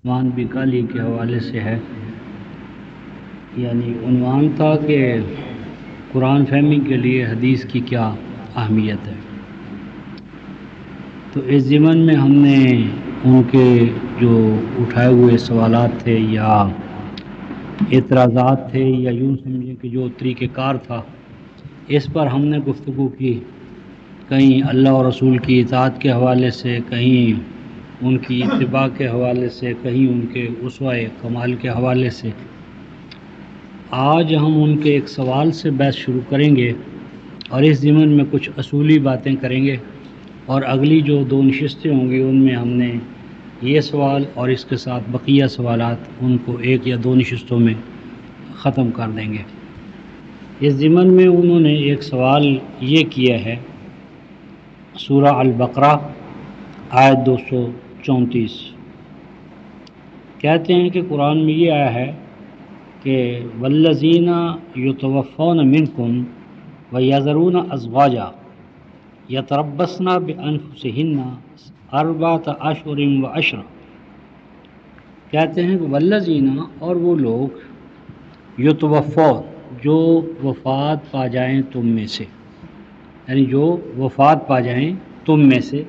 عنوان بھی کل ہی کے حوالے سے ہے، یعنی عنوان تھا کہ قرآن فہمی کے لیے حدیث کی کیا اہمیت ہے۔ تو اس ضمن میں ہم نے ان کے جو اٹھائے ہوئے سوالات تھے یا اعتراضات تھے یا یوں سمجھیں کہ جو طریقہ کار تھا، اس پر ہم نے گفتگو کی، کہیں اللہ اور رسول کی اطاعت کے حوالے سے، کہیں ان کی اتباع کے حوالے سے، کہیں ان کے اسوہ کمال کے حوالے سے۔ آج ہم ان کے ایک سوال سے بحث شروع کریں گے اور اس ضمن میں کچھ اصولی باتیں کریں گے، اور اگلی جو دو نشستیں ہوں گی ان میں ہم نے یہ سوال اور اس کے ساتھ بقیہ سوالات ان کو ایک یا دو نشستوں میں ختم کر دیں گے۔ اس ضمن میں انہوں نے ایک سوال یہ کیا ہے، سورہ البقرہ آیت 234، کہتے ہیں کہ قرآن میں یہ آیا ہے کہ والذین یتوفون منکم ویذرون ازواجا یتربصن بانفسہن اربعۃ اشہر وعشرا، کہتے ہیں کہ والذین، اور وہ لوگ، یتوفون، جو وفات پا جائیں تم میں سے، یعنی جو وفات پا جائیں تم میں سے،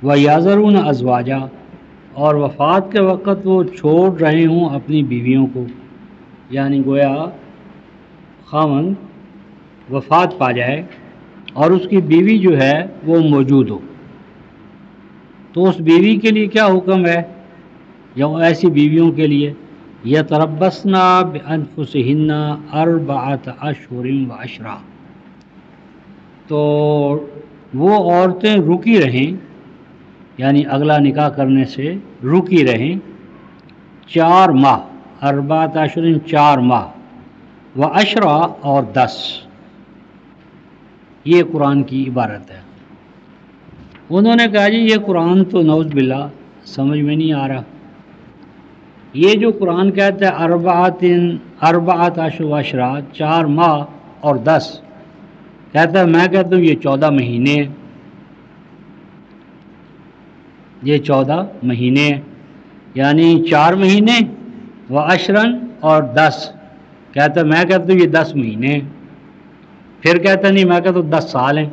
ویذرون ازواجا، اور وفات کے وقت وہ چھوڑ رہے ہوں اپنی بیویوں کو، یعنی گویا خاوند وفات پا جائے اور اس کی بیوی جو ہے وہ موجود ہو، تو اس بیوی کے لیے کیا حکم ہے، یا ایسی بیویوں کے لیے یتربصن بانفسہن اربعۃ اشہر وعشرا، تو وہ عورتیں رکی رہیں، یعنی اگلا نکاح کرنے سے رکی رہیں 4 ماہ، اربعۃ اشہر 4 ماہ، وعشرا، اور 10۔ یہ قرآن کی عبارت ہے۔ انہوں نے کہا جی یہ قرآن تو نعوذ باللہ سمجھ میں نہیں آ رہا، یہ جو قرآن کہتا ہے اربعۃ اشہر وعشرا، 4 ماہ اور 10، کہتا ہے، میں کہتا ہوں یہ 14 مہینے ہیں، یہ 14 مہینے ہیں، یعنی 4 مہینے وعشرن اور 10، کہتا ہے میں کہتا ہوں یہ 10 مہینے ہیں، پھر کہتا نہیں میں کہتا ہوں 10 سال ہیں۔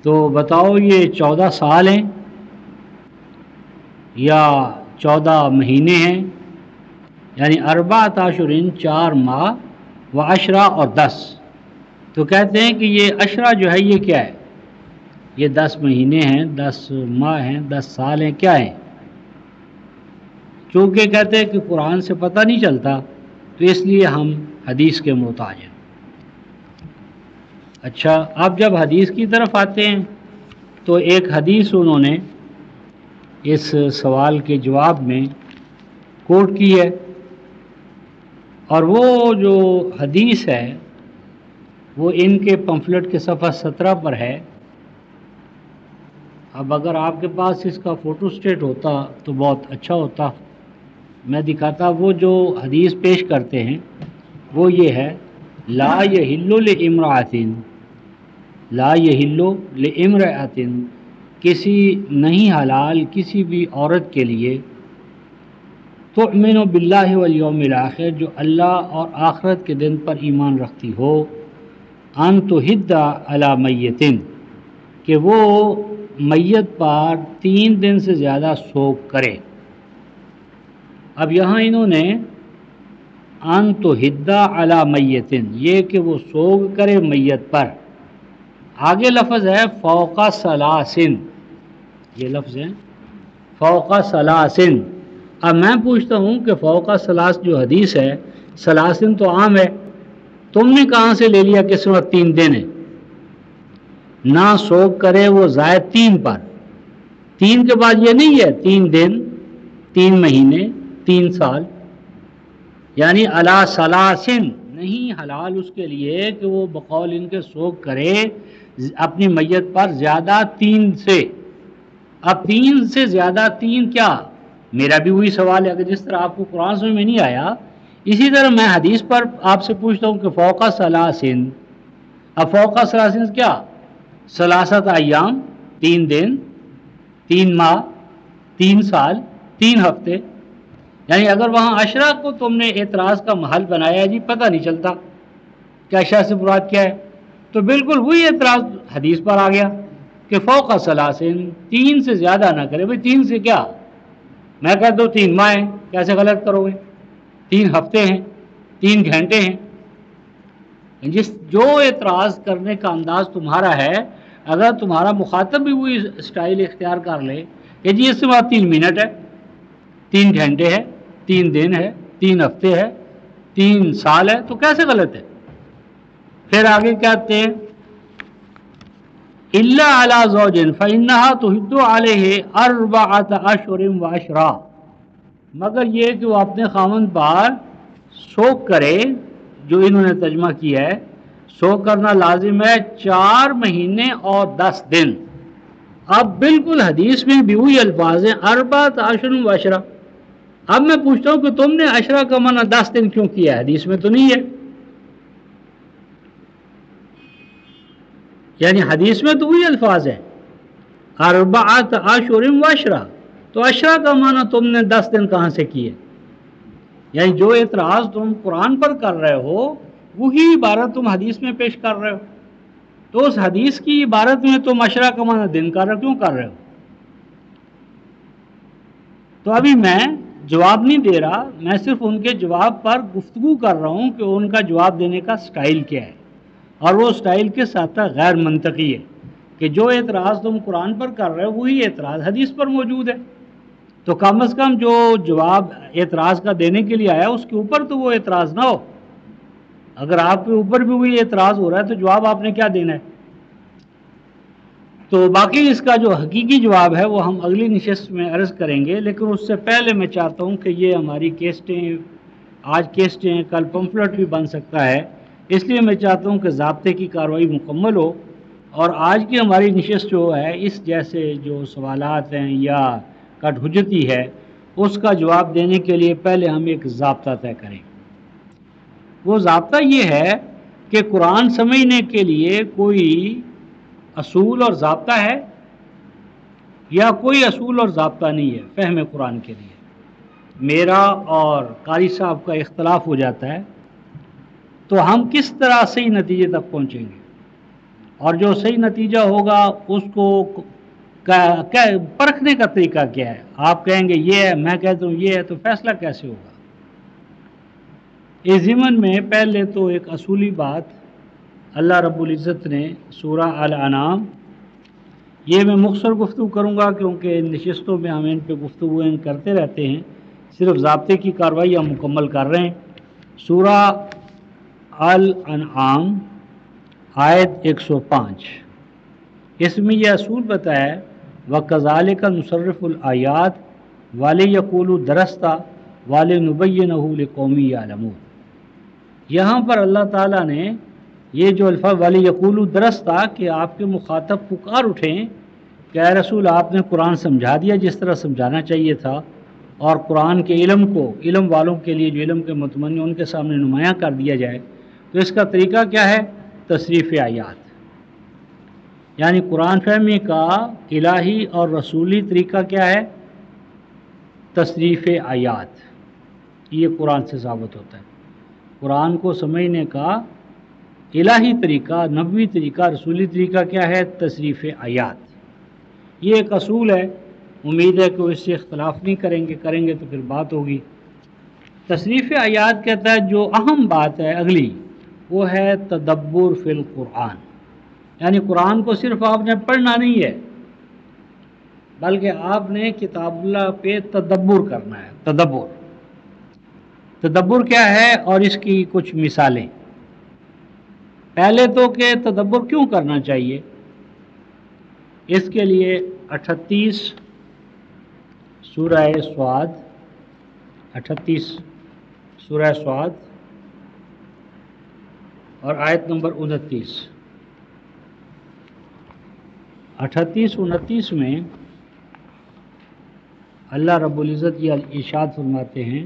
تو بتاؤ یہ 14 سال ہیں یا 14 مہینے ہیں، یعنی اربعۃ اشہر 4 ماہ وعشرا اور 10، تو کہتے ہیں کہ یہ عشرہ جو ہے یہ کیا ہے، یہ 10 مہینے ہیں، 10 ماہ ہیں، 10 سال ہیں، کیا ہیں؟ چونکہ کہتے ہیں کہ قرآن سے پتہ نہیں چلتا، تو اس لیے ہم حدیث کے محتاج ہیں۔ اچھا، اب جب حدیث کی طرف آتے ہیں تو ایک حدیث انہوں نے اس سوال کے جواب میں کوٹ کی ہے، اور وہ جو حدیث ہے وہ ان کے پمفلٹ کے صفحہ 17 پر ہے۔ اب اگر آپ کے پاس اس کا فوٹو سٹیٹ ہوتا تو بہت اچھا ہوتا، میں دکھاتا۔ وہ جو حدیث پیش کرتے ہیں وہ یہ ہے، لا یحل لامرأۃ، لا یحل لامرأۃ، کسی نہیں حلال کسی بھی عورت کے لیے، تؤمن باللہ والیوم الآخر، جو اللہ اور آخرت کے دن پر ایمان رکھتی ہو، ان تحد علی میت، کہ وہ میت پر 3 دن سے زیادہ سوگ کرے۔ اب یہاں انہوں نے ان تحد علی میت، یہ کہ وہ سوگ کرے میت پر، آگے لفظ ہے فوق ثلاثن، یہ لفظ ہے فوق ثلاثن۔ اب میں پوچھتا ہوں کہ فوق ثلاث جو حدیث ہے، ثلاثن تو عام ہے، تم نے کہاں سے لے لیا کہ صرف 3 دن ہے؟ نہ سوگ کرے وہ زائد 3 پر، 3 کے بعد یہ نہیں ہے 3 دن، 3 مہینے، 3 سال، یعنی علی ثلاثن، نہیں حلال اس کے لیے کہ وہ بقول ان کے سوگ کرے اپنی میت پر زیادہ 3 سے۔ اب 3 سے زیادہ 3 کیا؟ میرا بھی وہی سوال ہے، اگر جس طرح آپ کو قرآن سمجھ میں نہیں آیا، اسی طرح میں حدیث پر آپ سے پوچھتا ہوں کہ فوق ثلاثن، اب فوق ثلاثن کیا؟ ثلاثت ایام، 3 دن، 3 ماہ، 3 سال 3 ہفتے، یعنی اگر وہاں عشرہ کو تم نے اعتراض کا محل بنایا جی پتہ نہیں چلتا کہ عشرہ سے مراد کیا ہے، تو بالکل وہی اعتراض حدیث پر آ گیا کہ فوق ثلاثین، 3 سے زیادہ نہ کرے۔ بھئی 3 سے کیا، میں کہہ دو 3 ماہ ہیں، کیسے غلط کرو گے؟ 3 ہفتے ہیں، 3 گھنٹے ہیں۔ جو اعتراض کرنے کا انداز تمہارا ہے، اگر تمہارا مخاطب بھی وہی اسٹائل اختیار کر لے کہ جی اس سے بعد 3 منٹ ہے، 3 گھنٹے ہے، 3 دن ہے، 3 ہفتے ہے، 3 سال ہے، تو کیسے غلط ہے؟ پھر آگے کہتے ہیں الا علی زوج فانها تحد علیہ 4 اشہر وعشرا، مگر یہ کہ وہ اپنے خاوند پر شوق کرے، جو انہوں نے ترجمہ کیا ہے شوق کرنا لازم ہے 4 مہینے اور 10 دن۔ اب بالکل حدیث میں بھی وہی الفاظ ہیں 4 اشہر وعشرا۔ اب میں پوچھتا ہوں کہ تم نے عشرہ کا معنی 10 دن کیوں کیا ہے؟ حدیث میں تو نہیں ہے، یعنی حدیث میں تو وہی الفاظ ہیں 4 اشہر وعشرا، تو عشرہ کا معنی تم نے 10 دن کہاں سے کیے؟ یعنی جو اعتراض تم قرآن پر کر رہے ہو وہی عبارت تم حدیث میں پیش کر رہے ہو، تو اس حدیث کی عبارت میں تم عشرہ کا معنی دن کر رہے ہو، کیوں کر رہے ہو؟ تو ابھی میں جواب نہیں دے رہا، میں صرف ان کے جواب پر گفتگو کر رہا ہوں کہ ان کا جواب دینے کا سٹائل کیا ہے، اور وہ سٹائل کے ساتھ غیر منطقی ہے کہ جو اعتراض تم قرآن پر کر رہے ہو وہی اعتراض حدیث پر موجود ہے، تو کم از کم جو جواب اعتراض کا دینے کے لیے آیا اس کے اوپر تو وہ اعتراض نہ ہو۔ اگر آپ کے اوپر بھی وہی اعتراض ہو رہا ہے تو جواب آپ نے کیا دینا ہے؟ تو باقی اس کا جو حقیقی جواب ہے وہ ہم اگلی نشست میں عرض کریں گے، لیکن اس سے پہلے میں چاہتا ہوں کہ یہ ہماری کیسٹیں، آج کیسٹیں کل پمفلٹ بھی بن سکتا ہے، اس لیے میں چاہتا ہوں کہ ضابطے کی کارروائی مکمل ہو، اور آج کی ہماری نشست جو ہے اس جیسے جو سوالات ہیں یا کٹ حجتی ہے اس کا جواب دینے کے لیے پہلے ہم ایک ضابطہ طے کریں۔ وہ ضابطہ یہ ہے کہ قرآن سمجھنے کے لیے کوئی اصول اور ضابطہ ہے یا کوئی اصول اور ضابطہ نہیں ہے فہم قرآن کے لیے؟ میرا اور قاری صاحب کا اختلاف ہو جاتا ہے، تو ہم کس طرح صحیح نتیجے تک پہنچیں گے؟ اور جو صحیح نتیجہ ہوگا اس کو پرکھنے کا طریقہ کیا ہے؟ آپ کہیں گے یہ ہے، میں کہتا ہوں یہ ہے، تو فیصلہ کیسے ہوگا؟ اس ضمن میں پہلے تو ایک اصولی بات اللہ رب العزت نے سورہ الانعام، یہ میں مختصر گفتگو کروں گا کیونکہ ان نشستوں میں ہم ان پہ گفتگو کرتے رہتے ہیں، صرف ضابطے کی کارروائی ہم مکمل کر رہے ہیں۔ سورہ الانعام آیت 105، اس میں یہ اصول بتایا وَكَذَلِكَ نُصَرِّفُ الْآيَاتِ وَلِيَقُولُوا دَرَسْتَ وَلِنُبَيِّنَهُ لِقَوْمٍ يَعْلَمُونَ۔ یہاں پر اللہ تعالیٰ نے یہ جو الفاظ وَلِيَقُولُوا دَرَسْتَ کہ آپ کے مخاطب پکار اٹھیں کہ اے رسول آپ نے قرآن سمجھا دیا جس طرح سمجھانا چاہیے تھا، اور قرآن کے علم کو علم والوں کے لیے جو علم کے متمنی ان کے سامنے نمایاں کر دیا جائے، تو اس کا طریقہ کیا ہے؟ تصریف آیات، یعنی قرآن فہمی کا الہی اور رسولی طریقہ کیا ہے؟ تصریف آیات۔ یہ قرآن سے ثابت ہوتا ہے، قرآن کو سمجھنے کا الہی طریقہ، نبوی طریقہ، رسولی طریقہ کیا ہے؟ تصریف آیات۔ یہ ایک اصول ہے، امید ہے کہ وہ اس سے اختلاف نہیں کریں گے، کریں گے تو پھر بات ہوگی۔ تصریف آیات کہتا ہے جو اہم بات ہے اگلی وہ ہے تدبر فی القرآن، یعنی قرآن کو صرف آپ نے پڑھنا نہیں ہے بلکہ آپ نے کتاب اللہ پہ تدبر کرنا ہے۔ تدبر کیا ہے اور اس کی کچھ مثالیں۔ پہلے تو کہ تدبر کیوں کرنا چاہیے، اس کے لیے 38 سورہ صاد، 38 سورہ صاد اور آیت نمبر 29، 38-29 میں اللہ رب العزت یہ ارشاد فرماتے ہیں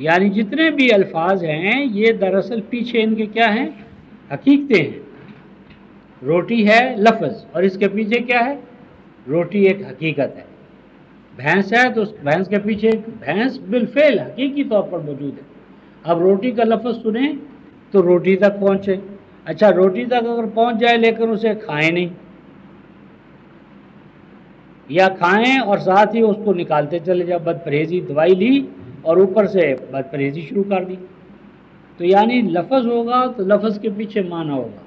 یعنی جتنے بھی الفاظ ہیں یہ دراصل پیچھے ان کے کیا ہیں؟ حقیقتیں ہیں۔ روٹی ہے لفظ، اور اس کے پیچھے کیا ہے؟ روٹی ایک حقیقت ہے۔ بھینس ہے تو اس بھینس کے پیچھے ایک بھینس بالفعل حقیقی طور پر موجود ہے۔ اب روٹی کا لفظ سنیں تو روٹی تک پہنچے، اچھا روٹی تک اگر پہنچ جائے لیکن اسے کھائیں نہیں، یا کھائیں اور ساتھ ہی اس کو نکالتے چلے جاؤ، بد پرہیزی دوائی لی اور اوپر سے بد پرہیزی شروع کر دی، تو یعنی لفظ ہوگا تو لفظ کے پیچھے معنی ہوگا،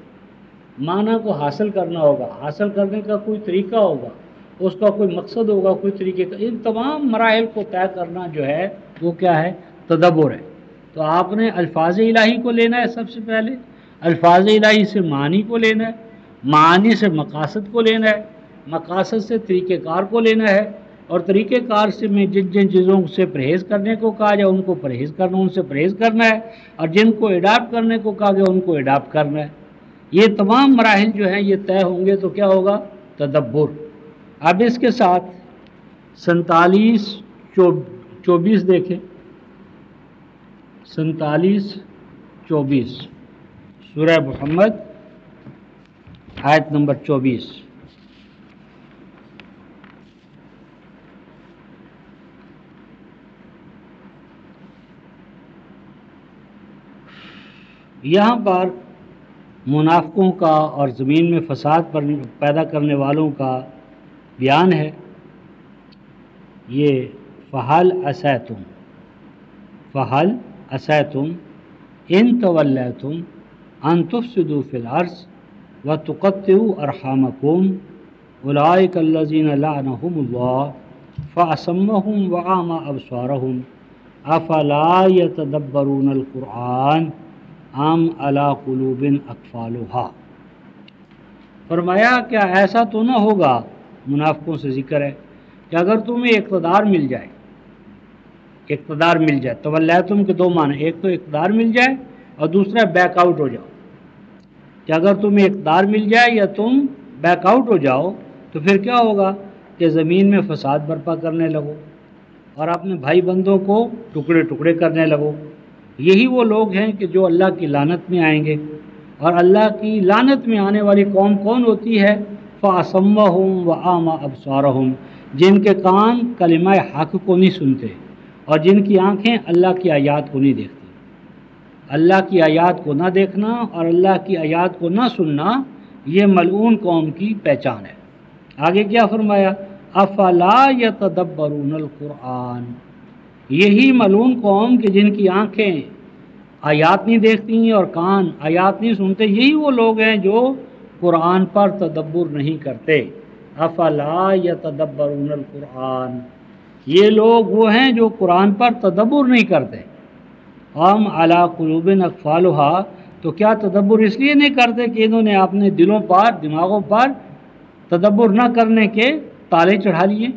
معنی کو حاصل کرنا ہوگا، حاصل کرنے کا کوئی طریقہ ہوگا، اس کا کوئی مقصد ہوگا، کوئی طریقے کا، ان تمام مراحل کو طے کرنا جو ہے وہ کیا ہے؟ تدبر ہے۔ تو آپ نے الفاظ الہی کو لینا ہے، سب سے پہلے الفاظ الہی سے معنی کو لینا ہے، معانی سے مقاصد کو لینا ہے، مقاصد سے طریقہ کار کو لینا ہے، اور طریقہ کار سے میں جن جن چیزوں سے پرہیز کرنے کو کہا جائے ان کو پرہیز کرنا، ان سے پرہیز کرنا ہے، اور جن کو اڈاپٹ کرنے کو کہا گیا ان کو اڈاپٹ کرنا ہے۔ یہ تمام مراحل جو ہیں یہ طے ہوں گے تو کیا ہوگا؟ تدبر۔ اب اس کے ساتھ 47 24 دیکھیں، 47 24 سورہ محمد آیت نمبر 24۔ یہاں پر منافقوں کا اور زمین میں فساد پیدا کرنے والوں کا بیان ہے۔ یہ فہل عصیتم ان تولیتم ان تفسدوا فی الارض وتقطعوا ارحامکم اولئک الذین لعنهم اللہ فاصمهم واعمی ابصارهم افلا یتدبرون القرآن ام علی قلوب اقفالها۔ فرمایا کیا ایسا تو نہ ہوگا، منافقوں سے ذکر ہے کہ اگر تمہیں اقتدار مل جائے، تولیتم کے دو معنی، ایک تو اقتدار مل جائے اور دوسرا بیک آؤٹ ہو جاؤ، کہ اگر تمہیں اقتدار مل جائے یا تم بیک آؤٹ ہو جاؤ تو پھر کیا ہوگا کہ زمین میں فساد برپا کرنے لگو اور اپنے بھائی بندوں کو ٹکڑے ٹکڑے کرنے لگو۔ یہی وہ لوگ ہیں کہ جو اللہ کی لعنت میں آئیں گے، اور اللہ کی لعنت میں آنے والی قوم کون ہوتی ہے؟ فَأَصَمَّهُمْ وَأَعْمَى أَبْصَارَهُمْ، جن کے کان کلمہ حق کو نہیں سنتے اور جن کی آنکھیں اللہ کی آیات کو نہیں دیکھتی۔ اللہ کی آیات کو نہ دیکھنا اور اللہ کی آیات کو نہ سننا یہ ملعون قوم کی پہچان ہے۔ آگے کیا فرمایا؟ افلا یتدبرون القرآن، یہی ملعون قوم کہ جن کی آنکھیں آیات نہیں دیکھتی اور کان آیات نہیں سنتے، یہی وہ لوگ ہیں جو قرآن پر تدبر نہیں کرتے۔ افلا یتدبرون القرآن، یہ لوگ وہ ہیں جو قرآن پر تدبر نہیں کرتے۔ ام علی قلوب اقفالها، تو کیا تدبر اس لیے نہیں کرتے کہ انہوں نے اپنے دماغوں پر تدبر نہ کرنے کے تالے چڑھا لیے؟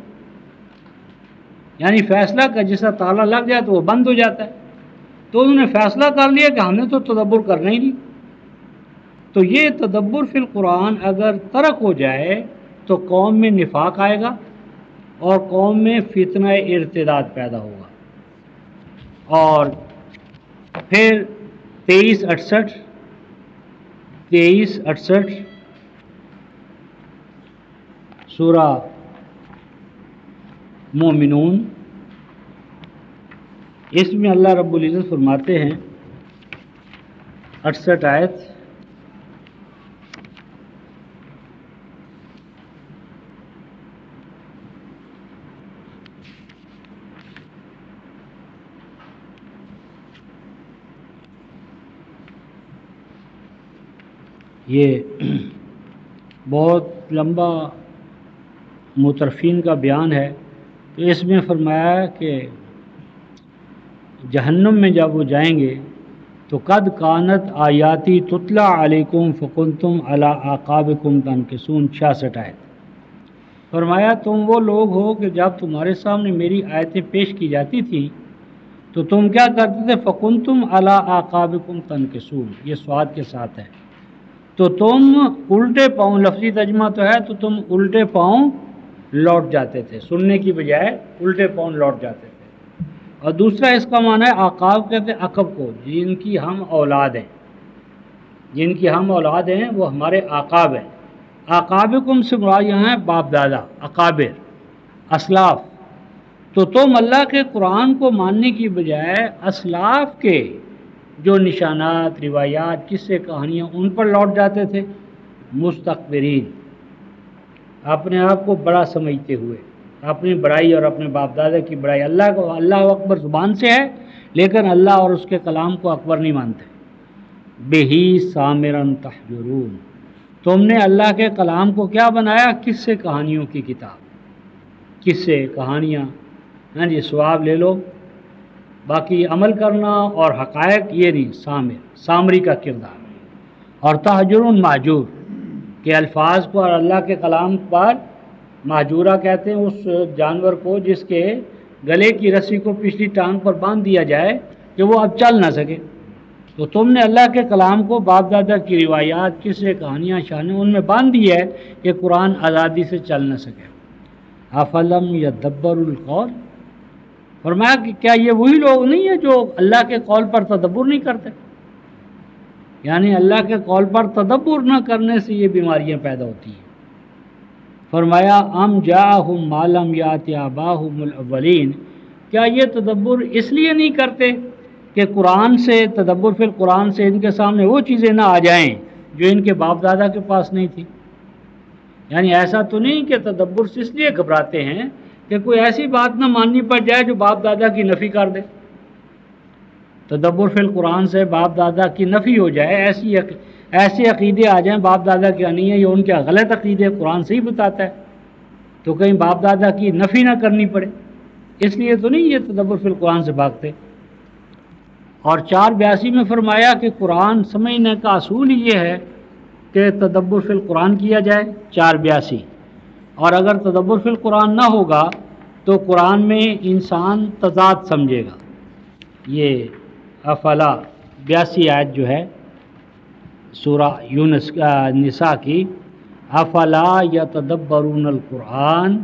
یعنی فیصلہ کا جیسا تالا لگ جائے تو وہ بند ہو جاتا ہے، تو انہوں نے فیصلہ کر لیا کہ ہم نے تو تدبر کرنا ہی نہیں۔ تو یہ تدبر فی القرآن اگر ترک ہو جائے تو قوم میں نفاق آئے گا اور قوم میں فتنہ ارتداد پیدا ہوگا۔ اور پھر 23-68 سورہ مومنون، اس میں اللہ رب العزت فرماتے ہیں 68 آیت، یہ بہت لمبا مترفین کا بیان ہے۔ تو اس میں فرمایا کہ جہنم میں جب وہ جائیں گے تو قد کانت آیاتی تتلا علیکم فکنتم علی اعقابکم تنکسون، 66 آیت۔ فرمایا تم وہ لوگ ہو کہ جب تمہارے سامنے میری آیتیں پیش کی جاتی تھی تو تم کیا کرتے تھے؟ فکنتم علی اعقابکم تنکسون، یہ سواد کے ساتھ ہے، تو تم الٹے پاؤں، لفظی ترجمہ تو ہے، تو تم الٹے پاؤں لوٹ جاتے تھے، سننے کی بجائے الٹے پاؤں لوٹ جاتے تھے۔ اور دوسرا اس کا معنی ہے عقاب کہتے ہیں عقب کو، جن کی ہم اولاد ہیں، جن کی ہم اولاد ہیں وہ ہمارے عقاب ہیں۔ عقابکم سے مراد یہاں ہے باپ دادا، اکابر، اسلاف۔ تو تم اللہ کے قرآن کو ماننے کی بجائے اسلاف کے جو نشانات، روایات، قصے، کہانیاں ان پر لوٹ جاتے تھے، مستکبرین، اپنے آپ کو بڑا سمجھتے ہوئے، اپنی بڑائی اور اپنے باپ دادا کی بڑائی۔ اللہ کو اللہ اکبر زبان سے ہے لیکن اللہ اور اس کے کلام کو اکبر نہیں مانتے۔ بہی سامرن تحجرون، تم نے اللہ کے کلام کو کیا بنایا؟ قصے کہانیوں کی کتاب، قصے کہانیاں، ہاں جی، ثواب لے لو، باقی عمل کرنا اور حقائق یہ نہیں۔ سامری کا کردار، اور تحجرون مہجور کہ الفاظ کو اور اللہ کے کلام پر مہجورہ کہتے ہیں اس جانور کو جس کے گلے کی رسی کو پچھلی ٹانگ پر باندھ دیا جائے کہ وہ اب چل نہ سکے۔ تو تم نے اللہ کے کلام کو باپ دادا کی روایات، قصے، کہانیاں، شانیں ان میں باندھ دی ہے کہ قرآن آزادی سے چل نہ سکے۔ افلم یدبر القول، فرمایا کہ کیا یہ وہی لوگ نہیں ہیں جو اللہ کے قول پر تدبر نہیں کرتے؟ یعنی اللہ کے قول پر تدبر نہ کرنے سے یہ بیماریاں پیدا ہوتی ہیں۔ فرمایا ام جاءہم ما لم یأت آباؤہم الاولین، کیا یہ تدبر اس لیے نہیں کرتے کہ قرآن سے، تدبر فی القرآن سے ان کے سامنے وہ چیزیں نہ آ جائیں جو ان کے باپ دادا کے پاس نہیں تھی؟ یعنی ایسا تو نہیں کہ تدبر سے اس لیے گھبراتے ہیں کہ کوئی ایسی بات نہ ماننی پڑ جائے جو باپ دادا کی نفی کر دے۔ تدبر فی القرآن سے باپ دادا کی نفی ہو جائے، ایسے عقیدے آ جائیں باپ دادا کے نہیں ہے، یہ ان کے غلط عقیدے قرآن سے ہی بتاتا ہے، تو کہیں باپ دادا کی نفی نہ کرنی پڑے، اس لیے تو نہیں یہ تدبر فی القرآن سے بھاگتے۔ اور 482 میں فرمایا کہ قرآن سمجھنے کا اصول یہ ہے کہ تدبر فی القرآن کیا جائے، 482۔ اور اگر تدبر فی القرآن نہ ہوگا تو قرآن میں انسان تضاد سمجھے گا۔ یہ افلا 82 آیت جو ہے سورہ یونس نساء کی، افلا یتدبرون القرآن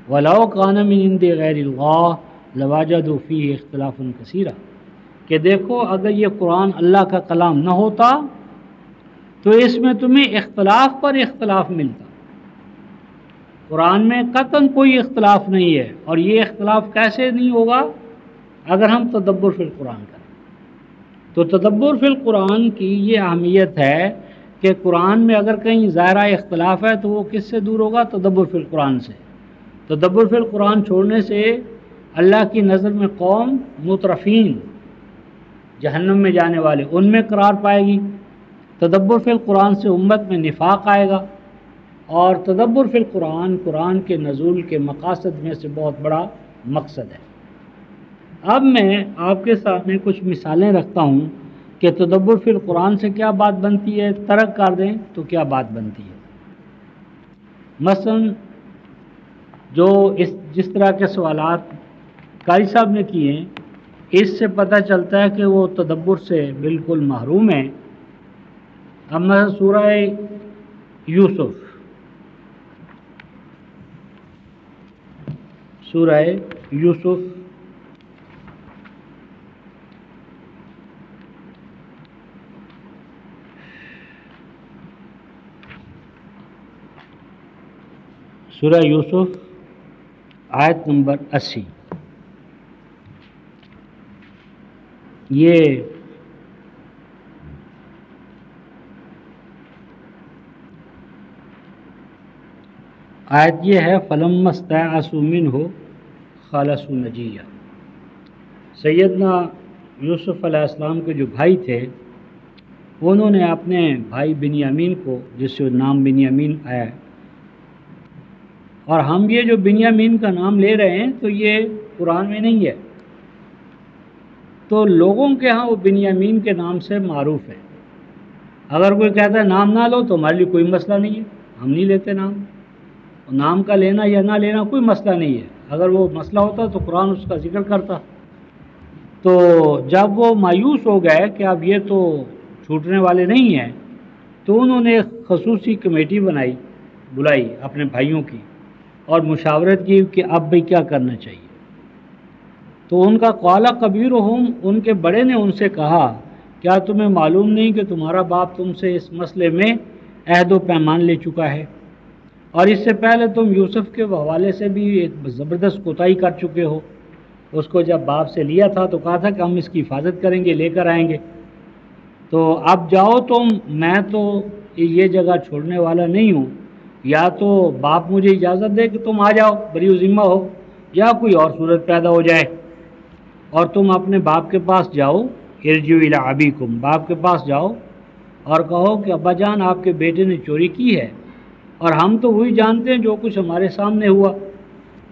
ولو کان من عند غیر اللہ لوجدوا فیہ اختلافا کثیرا، کہ دیکھو اگر یہ قرآن اللہ کا کلام نہ ہوتا تو اس میں تمہیں اختلاف پر اختلاف ملتا۔ قرآن میں قطعاً کوئی اختلاف نہیں ہے، اور یہ اختلاف کیسے نہیں ہوگا؟ اگر ہم تدبر فی القرآن کریں تو تدبر فی القرآن کی یہ اہمیت ہے کہ قرآن میں اگر کہیں ظاہرہ اختلاف ہے تو وہ کس سے دور ہوگا؟ تدبر فی القرآن سے۔ تدبر فی القرآن چھوڑنے سے اللہ کی نظر میں قوم مترفین، جہنم میں جانے والے، ان میں قرار پائے گی۔ تدبر فی القرآن سے امت میں نفاق آئے گا، اور تدبر فی القرآن قرآن کے نزول کے مقاصد میں سے بہت بڑا مقصد ہے۔ اب میں آپ کے سامنے کچھ مثالیں رکھتا ہوں کہ تدبر فی القرآن سے کیا بات بنتی ہے، ترک کر دیں تو کیا بات بنتی ہے۔ مثلا جو جس طرح کے سوالات قاری صاحب نے کیے ہیں، اس سے پتہ چلتا ہے کہ وہ تدبر سے بالکل محروم ہیں۔ اب میں سورہ یوسف، سورہ یوسف سورہ یوسف آیت نمبر 80، یہ آیت یہ ہے فَلَمَّا اسْتَيْأَسُوا مِنْهُ خَلَصُوا نَجِيًّا۔ سیدنا یوسف علیہ السلام کے جو بھائی تھے انہوں نے اپنے بھائی بنیامین کو، جس سے نام بنیامین آیا ہے، اور ہم یہ جو بنیامین کا نام لے رہے ہیں تو یہ قرآن میں نہیں ہے، تو لوگوں کے ہاں وہ بنیامین کے نام سے معروف ہے۔ اگر کوئی کہتا ہے نام نہ لو تو ہمارے لیے کوئی مسئلہ نہیں ہے، ہم نہیں لیتے نام، نام کا لینا یا نہ لینا کوئی مسئلہ نہیں ہے۔ اگر وہ مسئلہ ہوتا تو قرآن اس کا ذکر کرتا۔ تو جب وہ مایوس ہو گئے کہ اب یہ تو چھوٹنے والے نہیں ہیں، تو انہوں نے ایک خصوصی کمیٹی بلائی اپنے بھائیوں کی، اور مشاورت کی کہ اب بھی کیا کرنا چاہیے۔ تو ان کا قال کبیرہم، ان کے بڑے نے ان سے کہا کیا تمہیں معلوم نہیں کہ تمہارا باپ تم سے اس مسئلے میں عہد و پیمان لے چکا ہے، اور اس سے پہلے تم یوسف کے حوالے سے بھی ایک زبردست کوتاہی کر چکے ہو۔ اس کو جب باپ سے لیا تھا تو کہا تھا کہ ہم اس کی حفاظت کریں گے، لے کر آئیں گے، تو اب جاؤ تم، میں تو یہ جگہ چھوڑنے والا نہیں ہوں، یا تو باپ مجھے اجازت دے کہ تم آ جاؤ، بری و ذمہ ہو، یا کوئی اور صورت پیدا ہو جائے اور تم اپنے باپ کے پاس جاؤ، ارجعوا الی ابیکم، باپ کے پاس جاؤ اور کہو کہ ابا جان آپ کے بیٹے نے چوری کی ہے، اور ہم تو وہی جانتے ہیں جو کچھ ہمارے سامنے ہوا،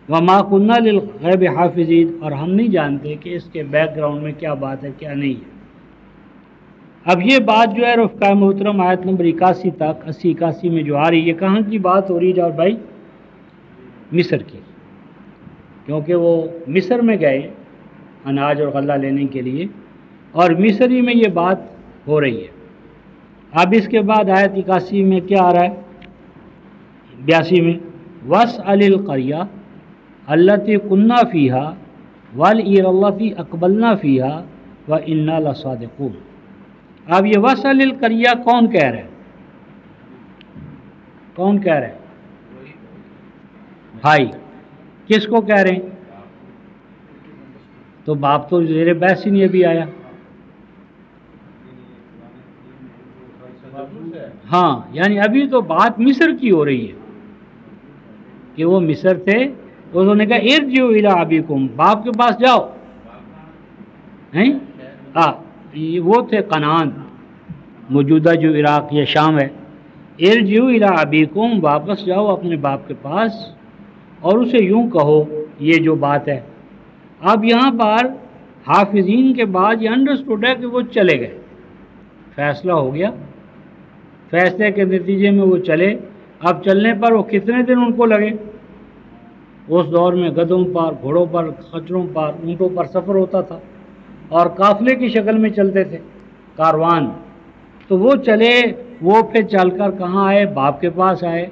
وما كنا للغیب حافظین، اور ہم نہیں جانتے کہ اس کے بیک گراؤنڈ میں کیا بات ہے کیا نہیں ہے۔ اب یہ بات جو ہے رفقہ محترم آیت نمبر 81 تک 80-81 میں جو آ رہی ہے، یہ کہاں کی بات ہو رہی ہے جاؤ بھائی؟ مصر کی، کیونکہ وہ مصر میں گئے اناج اور غلہ لینے کے لیے، اور مصری میں یہ بات ہو رہی ہے۔ اب اس کے بعد آیت 81 میں کیا آ رہا ہے؟ 82 میں وَاسْأَلِ الْقَرْيَةَ الَّتِي كُنَّا فِيهَا وَالْعِيرَ الَّتِي أَقْبَلْنَا فِيهَا وَإِنَّا لَصَادِقُونَ۔ اب یہ وَاسْأَلِ الْقَرْيَةَ کون کہہ رہے ہیں؟ کون کہہ رہے ہیں؟ بھائی کس کو کہہ رہے ہیں؟ تو باپ تو زیر بحث ہی نہیں ابھی آیا۔ ہاں یعنی ابھی تو بات مصر کی ہو رہی ہے کہ وہ مصر تھے، انہوں نے کہا ارجعوا الی ابیکم، باپ کے پاس جاؤ، ہیں؟ ہاں وہ تھے کنعان، موجودہ جو عراق یا شام ہے۔ ارجعوا الی ابیکم، واپس جاؤ اپنے باپ کے پاس اور اسے یوں کہو یہ جو بات ہے۔ اب یہاں پر حافظین کے بعد یہ انڈرسٹوڈ ہے کہ وہ چلے گئے، فیصلہ ہو گیا، فیصلے کے نتیجے میں وہ چلے۔ اب چلنے پر وہ کتنے دن ان کو لگے؟ اس دور میں گدھوں پر، گھوڑوں پر، خچروں پر، اونٹوں پر سفر ہوتا تھا اور قافلے کی شکل میں چلتے تھے کاروان۔ تو وہ چلے، وہ پھر چل کر کہاں آئے؟ باپ کے پاس آئے۔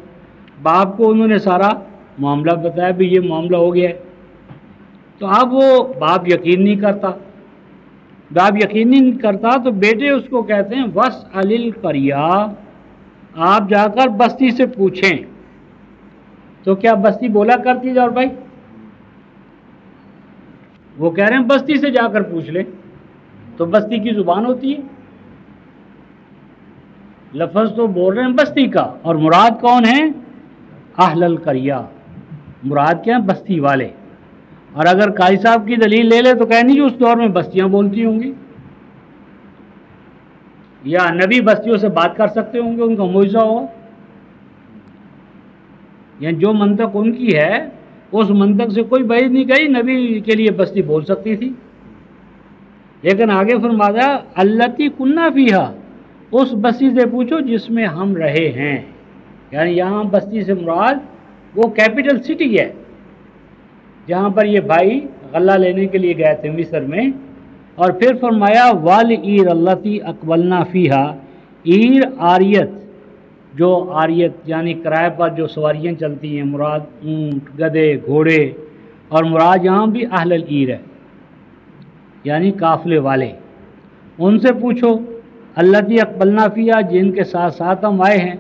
باپ کو انہوں نے سارا معاملہ بتایا بھی یہ معاملہ ہو گیا ہے۔ تو اب وہ باپ یقین نہیں کرتا، باپ یقین نہیں کرتا تو بیٹے اس کو کہتے ہیں وَاسْأَلِ الْقَرْيَةَ، آپ جا کر بستی سے پوچھیں۔ تو کیا بستی بولا کرتی ہے؟ اور بھائی وہ کہہ رہے ہیں بستی سے جا کر پوچھ لیں، تو بستی کی زبان ہوتی ہے، لفظ تو بول رہے ہیں بستی کا، اور مراد کون ہے؟ اہل القریہ، مراد کیا ہے؟ بستی والے۔ اور اگر قاضی صاحب کی دلیل لے لے تو کہیں نہیں جو اس دور میں بستیاں بولتی ہوں گی، یا نبی بستیوں سے بات کر سکتے ہوں گے، ان کا معجزہ ہو، یعنی جو منطق ان کی ہے اس منطق سے کوئی بعید نہیں کہی نبی کے لیے بستی بول سکتی تھی۔ لیکن آگے فرمایا التی کننا فیہا، اس بستی سے پوچھو جس میں ہم رہے ہیں، یعنی یہاں بستی سے مراد وہ کیپٹل سٹی ہے جہاں پر یہ بھائی غلہ لینے کے لیے گئے تھے مصر میں۔ اور پھر فرمایا والعیر التی اقبلنا فیہا، عیر آریت، جو آریت یعنی کرائے پر جو سواریاں چلتی ہیں، مراد اونٹ، گدھے، گھوڑے، اور مراد یہاں بھی اہل العیر ہے یعنی قافلے والے، ان سے پوچھو التی اقبلنا فیہا، جن کے ساتھ ساتھ ہم آئے ہیں،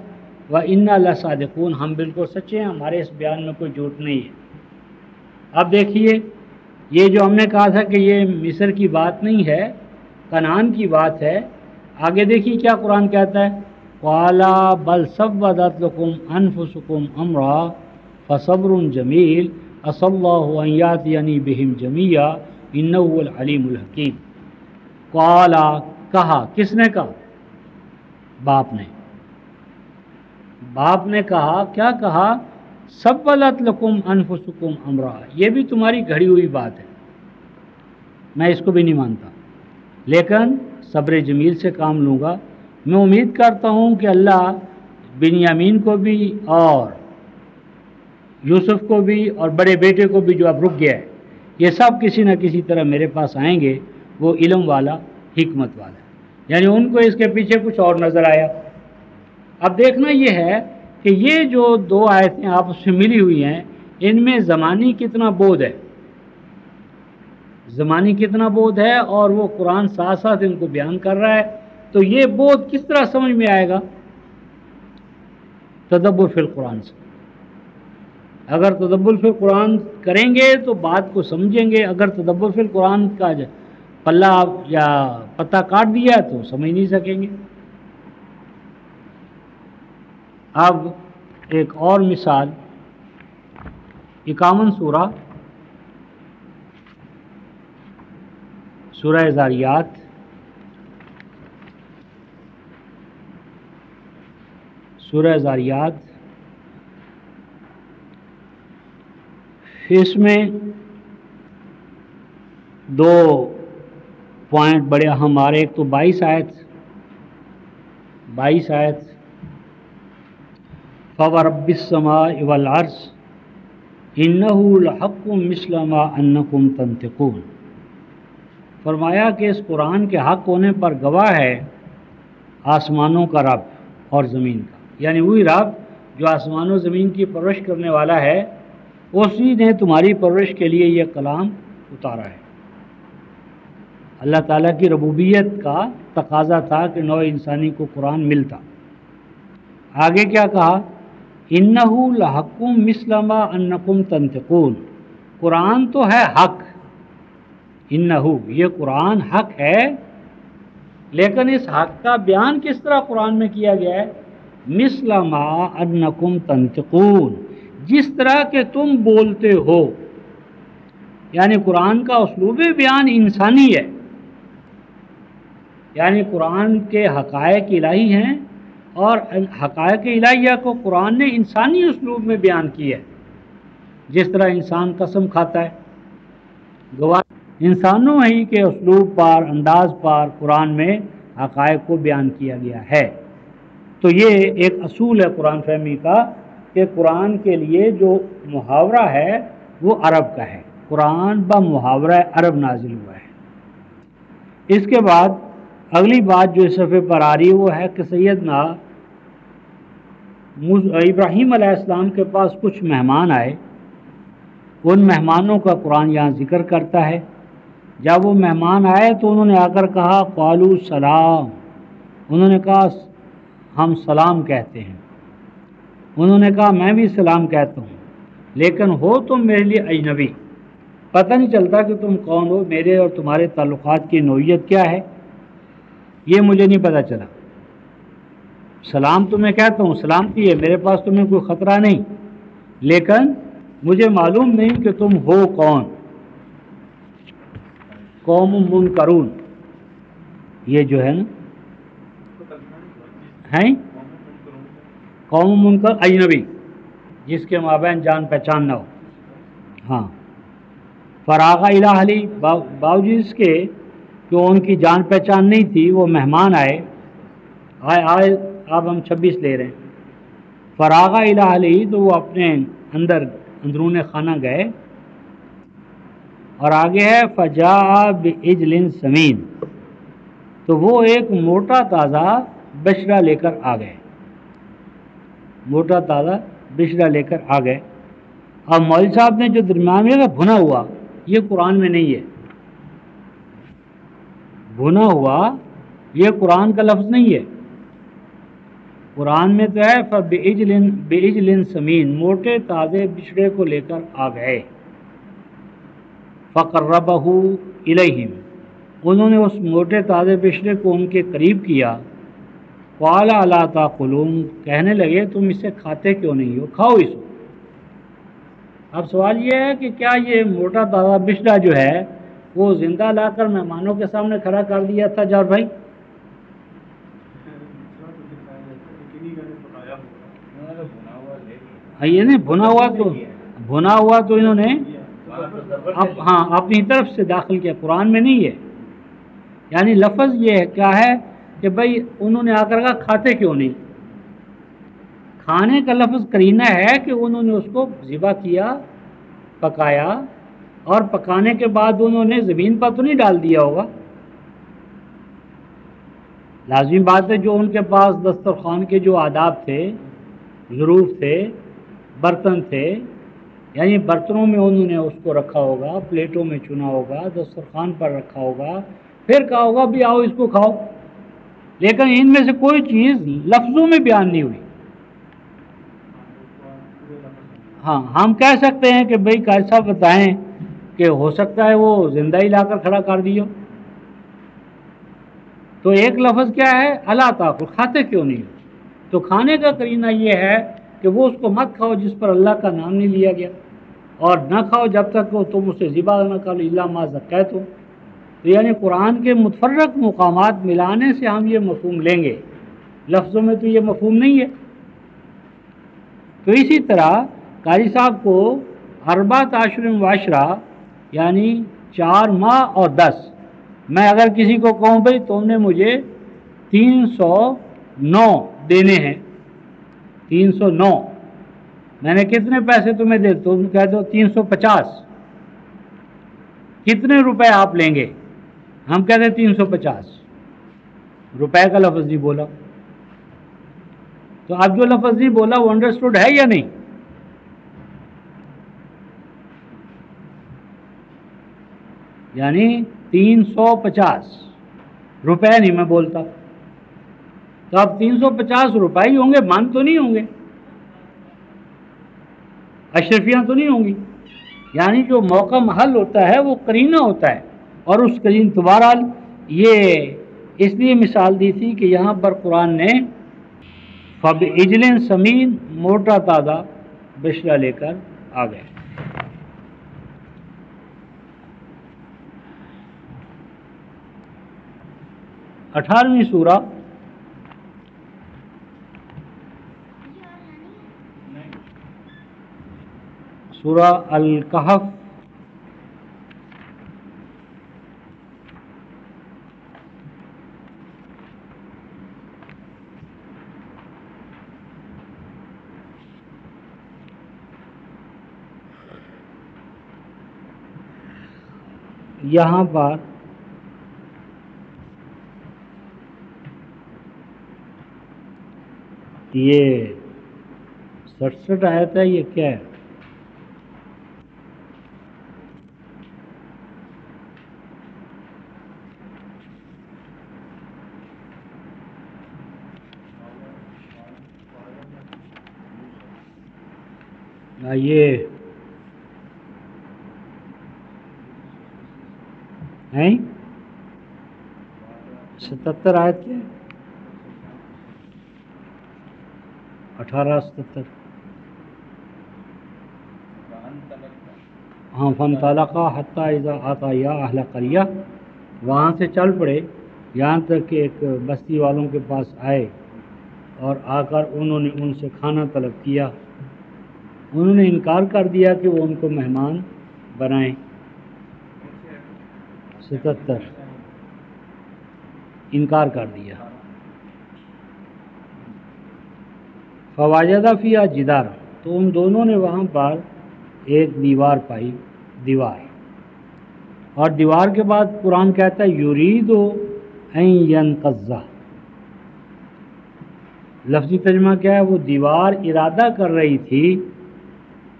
وَإِنَّا لَصَادِقُونَ، ہم بالکل سچے ہیں، ہمارے اس بیان میں کوئی جھوٹ نہیں ہے۔ اب دیکھیے یہ جو ہم نے کہا تھا کہ یہ مصر کی بات نہیں ہے، کنعان کی بات ہے، آگے دیکھیے کیا قرآن کہتا ہے قَالَ بَلْ سَوَّلَتْ لَكُمْ أَنفُسُكُمْ أَمْرًا فَصَبْرٌ جَمِيلٌ عَسَى اللَّهُ أَن يَأْتِيَنِي بِهِمْ جَمِيعًا إِنَّهُ هُوَ الْعَلِيمُ الْحَكِيمُ۔ قَالَ، کہا، کس نے کہا؟ باپ نے۔ باپ نے کہا، کیا کہا؟ سَوَّلَتْ لَكُمْ أَنفُسُكُمْ أَمْرًا، یہ بھی تمہاری گھڑی ہوئی بات ہے، میں اس کو بھی نہیں مانتا، لیکن صبر جمیل سے کام لوں گا۔ میں امید کرتا ہوں کہ اللہ بنیامین کو بھی اور یوسف کو بھی اور بڑے بیٹے کو بھی جو اب رک گیا ہے، یہ سب کسی نہ کسی طرح میرے پاس آئیں گے، وہ علم والا، حکمت والا ہے، یعنی ان کو اس کے پیچھے کچھ اور نظر آیا۔ اب دیکھنا یہ ہے کہ یہ جو دو آیتیں آپس میں ملی ہوئی ہیں، ان میں زمانی کتنا بود ہے؟ زمانی کتنا بودھ ہے، اور وہ قرآن ساتھ ساتھ ان کو بیان کر رہا ہے، تو یہ بودھ کس طرح سمجھ میں آئے گا؟ تدبر فی القرآن سے۔ اگر تدبر فی القرآن کریں گے تو بات کو سمجھیں گے، اگر تدبر فی القرآن کا پلہ یا پتہ کاٹ دیا تو سمجھ نہیں سکیں گے۔ اب ایک اور مثال، 51 سورہ، سورہ ذاریات، سورہ ذاریات، اس میں دو پوائنٹ بڑے اہم آ رہے، ایک تو 22 آیت فَوَرَبِّ السَّمَاءِ وَالْأَرْضِ إِنَّهُ لَحَقٌّ مِثْلَ مَا أَنَّكُمْ تَنطِقُونَ، فرمایا کہ اس قرآن کے حق ہونے پر گواہ ہے آسمانوں کا رب اور زمین کا، یعنی وہی رب جو آسمان و زمین کی پرورش کرنے والا ہے، اسی نے تمہاری پرورش کے لیے یہ کلام اتارا ہے۔ اللہ تعالیٰ کی ربوبیت کا تقاضا تھا کہ نوع انسانی کو قرآن ملتا۔ آگے کیا کہا؟ اِنَّهُ لَحَقٌّ مِثْلَ مَا أَنَّكُمْ تَنطِقُونَ، قرآن تو ہے حق، انہو یہ قرآن حق ہے، لیکن اس حق کا بیان کس طرح قرآن میں کیا گیا ہے؟ مثل ما انکم تنطقون، جس طرح کہ تم بولتے ہو، یعنی قرآن کا اسلوب بیان انسانی ہے، یعنی قرآن کے حقائق الہی ہیں، اور حقائق الہیہ کو قرآن نے انسانی اسلوب میں بیان کیا ہے، جس طرح انسان قسم کھاتا ہے، گواہ انسانوں ہی کے اسلوب پر، انداز پر قرآن میں حقائق کو بیان کیا گیا ہے۔ تو یہ ایک اصول ہے قرآن فہمی کا کہ قرآن کے لیے جو محاورہ ہے وہ عرب کا ہے، قرآن بمحاورہ عرب نازل ہوا ہے۔ اس کے بعد اگلی بات جو اس صفحے پر آ رہی ہے وہ ہے کہ سیدنا ابراہیم علیہ السلام کے پاس کچھ مہمان آئے، ان مہمانوں کا قرآن یہاں ذکر کرتا ہے۔ جب وہ مہمان آئے تو انہوں نے آ کر کہا قالوا سلام، انہوں نے کہا ہم سلام کہتے ہیں، انہوں نے کہا میں بھی سلام کہتا ہوں، لیکن ہو تم میرے لیے اجنبی، پتہ نہیں چلتا کہ تم کون ہو، میرے اور تمہارے تعلقات کی نوعیت کیا ہے، یہ مجھے نہیں پتہ چلا۔ سلام تو میں کہتا ہوں، سلامتی ہے، میرے پاس تمہیں کوئی خطرہ نہیں، لیکن مجھے معلوم نہیں کہ تم ہو کون۔ قوم منکرون، یہ جو ہے نا ہیں قوم منکر، اجنبی جس کے مابین جان پہچان نہ ہو۔ ہاں، فراغ الی اہلی، باوجود اس کے کہ ان کی جان پہچان نہیں تھی، وہ مہمان آئے اب ہم 26 لے رہے ہیں۔ فراغ الی اہلی، تو وہ اپنے اندرون خانہ گئے، اور آگے ہے فجاء بعجل سمین، تو وہ ایک موٹا تازہ بشرا لے کر آ گئے، موٹا تازہ بشرا لے کر آ گئے۔ اب مولوی صاحب نے جو درمیان میں بھنا ہوا، یہ قرآن میں نہیں ہے، بھنا ہوا یہ قرآن کا لفظ نہیں ہے، قرآن میں تو ہے بعجل سمین، موٹے تازے بچڑے کو لے کر آ گئے۔ فقربہ الیہم، انہوں نے اس موٹے تازے بچڑے کو ان کے قریب کیا۔ قال الا تاکلون، کہنے لگے تم اسے کھاتے کیوں نہیں ہو، کھاؤ اس کو۔ اب سوال یہ ہے کہ کیا یہ موٹا تازہ بچڑا جو ہے وہ زندہ لا کر مہمانوں کے سامنے کھڑا کر دیا تھا جار بھائی؟ یہ نہیں بھنا ہوا تو انہوں نے اپنی طرف سے داخل کیا، قرآن میں نہیں ہے، یعنی لفظ یہ کیا ہے کہ بھئی انہوں نے آ کر کہا کھاتے کیوں نہیں، کھانے کا لفظ قرینہ ہے کہ انہوں نے اس کو ذبح کیا، پکایا، اور پکانے کے بعد انہوں نے زمین پر تو نہیں ڈال دیا ہوگا، لازمی بات ہے جو ان کے پاس دسترخوان کے جو آداب تھے، ظروف تھے، برتن تھے، یعنی برتنوں میں انہوں نے اس کو رکھا ہوگا، پلیٹوں میں چنا ہوگا، دسترخوان پر رکھا ہوگا، پھر کہا ہوگا بھی آؤ اس کو کھاؤ، لیکن ان میں سے کوئی چیز لفظوں میں بیان نہیں ہوئی۔ ہاں ہم کہہ سکتے ہیں کہ بھئی کیسا بتائیں کہ ہو سکتا ہے وہ زندہ ہی لا کر کھڑا کر دیو، تو ایک لفظ کیا ہے، الا تاکل، کھاتے کیوں نہیں ہو؟ تو کھانے کا قرینہ یہ ہے کہ وہ اس کو مت کھاؤ جس پر اللہ کا نام نہیں لیا گیا، اور نہ کھاؤ جب تک وہ تم اسے ذبح نہ کرو الا ما ذکیتم۔ تو یعنی قرآن کے متفرق مقامات ملانے سے ہم یہ مفہوم لیں گے، لفظوں میں تو یہ مفہوم نہیں ہے۔ تو اسی طرح قاری صاحب کو اربعۃ اشہر و عشرہ یعنی 4 ماہ اور 10، میں اگر کسی کو کہوں بھائی تم نے مجھے 309 دینے ہیں، 309، میں نے کتنے پیسے تمہیں دے، تم کہہ دو 350، کتنے روپے آپ لیں گے؟ ہم کہتے ہیں 350، روپے کا لفظ نہیں بولا، تو اب جو لفظ نہیں بولا وہ انڈرسٹوڈ ہے یا نہیں؟ یعنی 350 روپے نہیں میں بولتا، تو اب 350 روپے ہی ہوں گے، من تو نہیں ہوں گے، اشرفیاں تو نہیں ہوں گی۔ یعنی جو موقع محل ہوتا ہے وہ قرینہ ہوتا ہے، اور اس قرین بہرحال یہ اس لیے مثال دی تھی کہ یہاں پر قرآن نے فَبِعِجْلٍ سَمِین، موٹا تازہ بشرا لے کر آ گئے۔ اٹھارہویں سورہ سورہ الکہف، یہاں پر یہ 67 آیت ہے، یہ کیا ہے؟ یہ ہیں 77 آیت کے 1877، ہاں فَانْطَلَقَا حَتَّىٰ إِذَا أَتَيَا أَهْلَ قَرْيَةٍ، وہاں سے چل پڑے یہاں تک کہ ایک بستی والوں کے پاس آئے، اور آ کر انہوں نے ان سے کھانا طلب کیا، انہوں نے انکار کر دیا کہ وہ ان کو مہمان بنائیں۔ 77 انکار کر دیا۔ فَوَجَدَ فِيهَا جِدَارًا، تو ان دونوں نے وہاں پر ایک دیوار پائی، دیوار، اور دیوار کے بعد قرآن کہتا ہے یُرِیدُ أَن يَنقَضَّ، لفظی ترجمہ کیا ہے؟ وہ دیوار ارادہ کر رہی تھی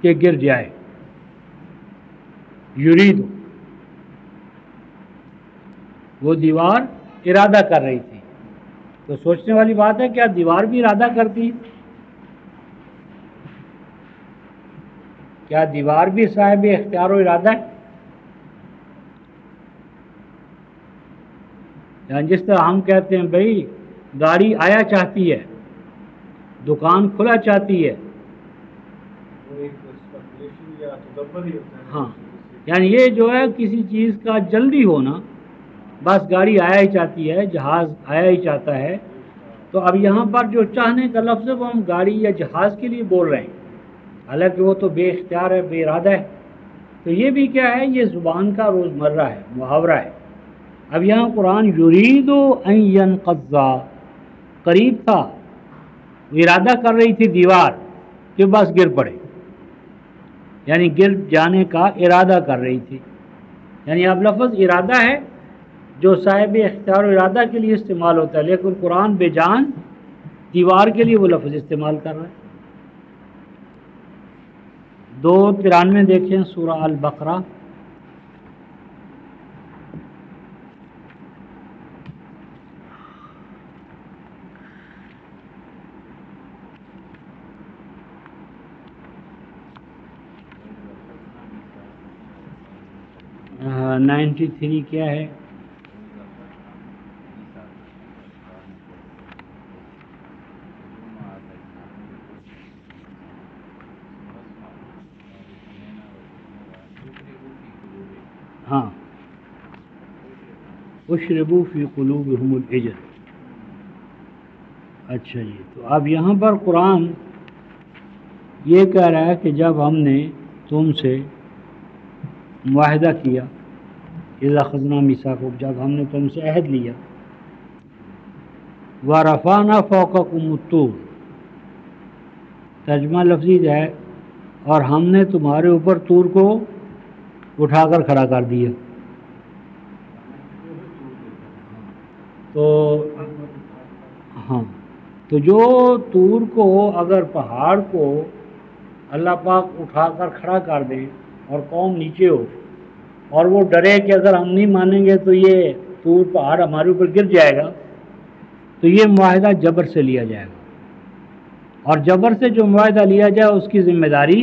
کہ گر جائے، یُرِیدُ، وہ دیوار ارادہ کر رہی تھی۔ تو سوچنے والی بات ہے، کیا دیوار بھی ارادہ کرتی؟ کیا دیوار بھی صاحب اختیار و ارادہ ہے؟ یعنی جس طرح ہم کہتے ہیں بھئی گاڑی آیا چاہتی ہے، دکان کھلا چاہتی ہے، ہاں یعنی یہ جو ہے کسی چیز کا جلدی ہونا، بس گاڑی آیا ہی چاہتی ہے، جہاز آیا ہی چاہتا ہے۔ تو اب یہاں پر جو چاہنے کا لفظ ہے وہ ہم گاڑی یا جہاز کے لیے بول رہے ہیں، حالانکہ وہ تو بے اختیار ہے، بے ارادہ ہے۔ تو یہ بھی کیا ہے؟ یہ زبان کا روزمرہ ہے، محاورہ ہے۔ اب یہاں قرآن یرید ان ینقض، قریب تھا، ارادہ کر رہی تھی دیوار کہ بس گر پڑے، یعنی گر جانے کا ارادہ کر رہی تھی۔ یعنی اب لفظ ارادہ ہے جو صاحب اختیار و ارادہ کے لیے استعمال ہوتا ہے، لیکن قرآن بے جان دیوار کے لیے وہ لفظ استعمال کر رہا ہے۔ 293 دیکھیں سورہ البقرہ. ہاں 93 کیا ہے؟ ہاں اشربوا فی قلوبہم العجل. اچھا جی، تو اب یہاں پر قرآن یہ کہہ رہا ہے کہ جب ہم نے تم سے معاہدہ کیا، اذا اخذنا میثاقکم، جب ہم نے تم سے عہد لیا، ورفعنا فوقکم الطور، ترجمہ لفظی ہے اور ہم نے تمہارے اوپر طور کو اٹھا کر کھڑا کر دیا. تو ہاں، تو جو طور کو اگر پہاڑ کو اللہ پاک اٹھا کر کھڑا کر دیں اور قوم نیچے ہو اور وہ ڈرے کہ اگر ہم نہیں مانیں گے تو یہ طور پہاڑ ہمارے اوپر گر جائے گا، تو یہ معاہدہ جبر سے لیا جائے گا، اور جبر سے جو معاہدہ لیا جائے اس کی ذمہ داری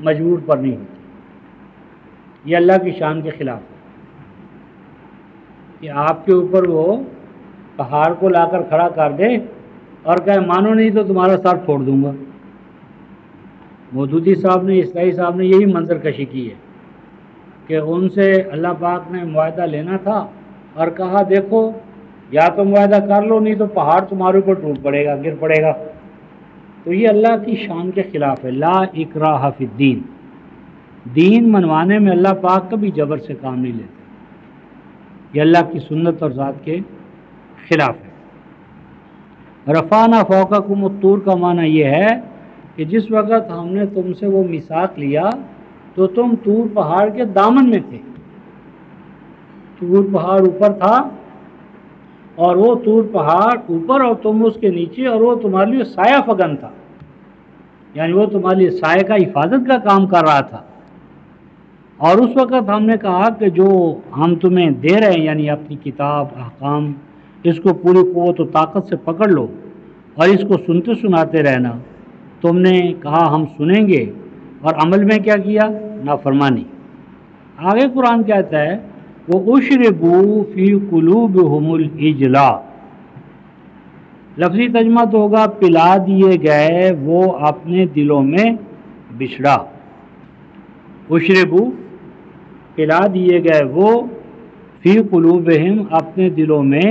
مجبور پر نہیں ہوتی. یہ اللہ کی شان کے خلاف ہے کہ آپ کے اوپر وہ پہاڑ کو لا کر کھڑا کر دے اور کہے مانو نہیں تو تمہارا سر پھوڑ دوں گا. مودودی صاحب نے، اسلائی صاحب نے یہی منظر کشی کی ہے کہ ان سے اللہ پاک نے معاہدہ لینا تھا اور کہا دیکھو یا تو معاہدہ کر لو نہیں تو پہاڑ تمہارے اوپر ٹوٹ پڑے گا، گر پڑے گا. تو یہ اللہ کی شان کے خلاف ہے. لا اکراہ فی الدین، دین منوانے میں اللہ پاک کبھی جبر سے کام نہیں لیتے. یہ اللہ کی سنت اور ذات کے خلاف ہے. رفعنا فوقکم الطور کا معنی یہ ہے کہ جس وقت ہم نے تم سے وہ میثاق لیا تو تم طور پہاڑ کے دامن میں تھے. طور پہاڑ اوپر تھا اور وہ طور پہاڑ اوپر اور تم اس کے نیچے، اور وہ تمہارے لیے سایہ فگن تھا، یعنی وہ تمہارے لیے سایہ کا حفاظت کا کام کر رہا تھا. اور اس وقت ہم نے کہا کہ جو ہم تمہیں دے رہے ہیں یعنی اپنی کتاب، احکام، اس کو پوری قوت و طاقت سے پکڑ لو اور اس کو سنتے سناتے رہنا. تم نے کہا ہم سنیں گے اور عمل میں کیا کیا؟ نافرمانی. آگے قرآن کہتا ہے وَأُشْرِبُوا فِي قُلُوبِهُمُ الْعِجْلَ، لفظی ترجمہ تو ہوگا پلا دیے گئے وہ اپنے دلوں میں بچھڑا. اشربو، پلا دیے گئے وہ، فی قلوبہم، اپنے دلوں میں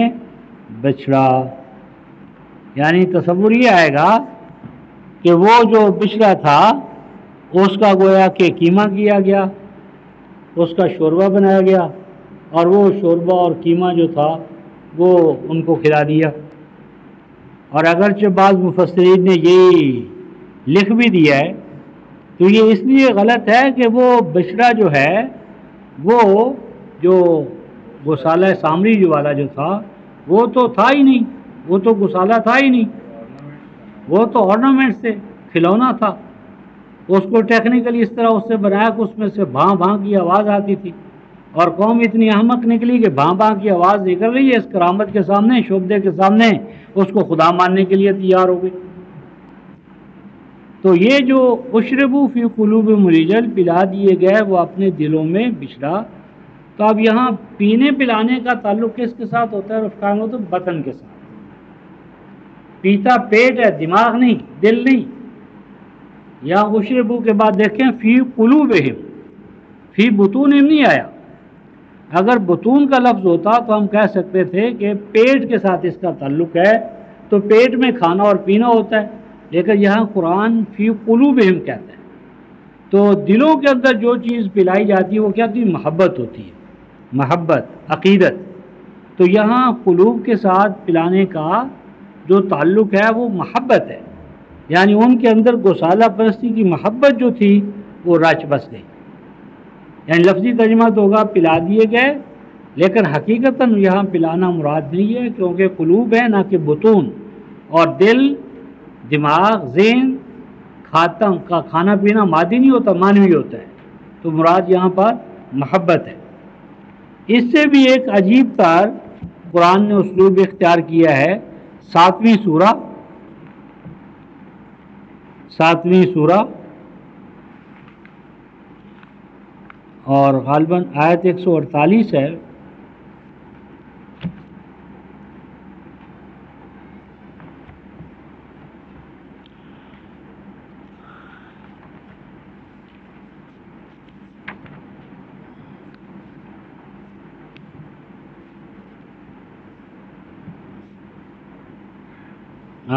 بچھڑا. یعنی تصور یہ آئے گا کہ وہ جو بچھڑا تھا اس کا گویا کہ قیمہ کیا گیا، اس کا شوربہ بنایا گیا، اور وہ شوربہ اور قیمہ جو تھا وہ ان کو کھلا دیا. اور اگرچہ بعض مفسرین نے یہی لکھ بھی دیا ہے تو یہ اس لیے غلط ہے کہ وہ بچڑا جو ہے وہ جو گوسالہ سامری جو والا جو تھا وہ تو تھا ہی نہیں، وہ تو گوسالہ تھا ہی نہیں، وہ تو آرنامنٹ سے کھلونا تھا. اس کو ٹیکنیکلی اس طرح اس سے بنایا کہ اس میں سے بھاں بھاں کی آواز آتی تھی، اور قوم اتنی احمق نکلی کہ بھاں بھاں کی آواز نکل رہی ہے اس کرامت کے سامنے، شعبدے کے سامنے، اس کو خدا ماننے کے لیے تیار ہو گئی. تو یہ جو اشربوا فی قلوبہم العجل، پلا دیے گئے وہ اپنے دلوں میں بچھڑا. تو اب یہاں پینے پلانے کا تعلق کس کے ساتھ ہوتا ہے رفقان؟ تو بطن کے ساتھ. پیتا پیٹ ہے، دماغ نہیں، دل نہیں. یا اشربوا کے بعد دیکھیں فی قلوبہم، فی بطونہم نہیں آیا. اگر بطون کا لفظ ہوتا تو ہم کہہ سکتے تھے کہ پیٹ کے ساتھ اس کا تعلق ہے، تو پیٹ میں کھانا اور پینا ہوتا ہے. لیکن یہاں قرآن فی قلوبہم کہتا ہے تو دلوں کے اندر جو چیز پلائی جاتی ہے وہ کیا ہوتی ہے؟ محبت ہوتی ہے، محبت، عقیدت. تو یہاں قلوب کے ساتھ پلانے کا جو تعلق ہے وہ محبت ہے، یعنی ان کے اندر گوسالہ پرستی کی محبت جو تھی وہ رچ بس گئی. یعنی لفظی ترجمہ تو ہوگا پلا دیے گئے، لیکن حقیقتاً یہاں پلانا مراد نہیں ہے کیونکہ قلوب ہے نہ کہ بطون، اور دل، دماغ، ذہن، کھانا پینا مادی نہیں ہوتا، معنوی ہوتا ہے، تو مراد یہاں پر محبت ہے۔ اس سے بھی ایک عجیب تر قرآن نے اسلوب اختیار کیا ہے۔ ساتویں سورہ اور غالباً آیت 148 ہے۔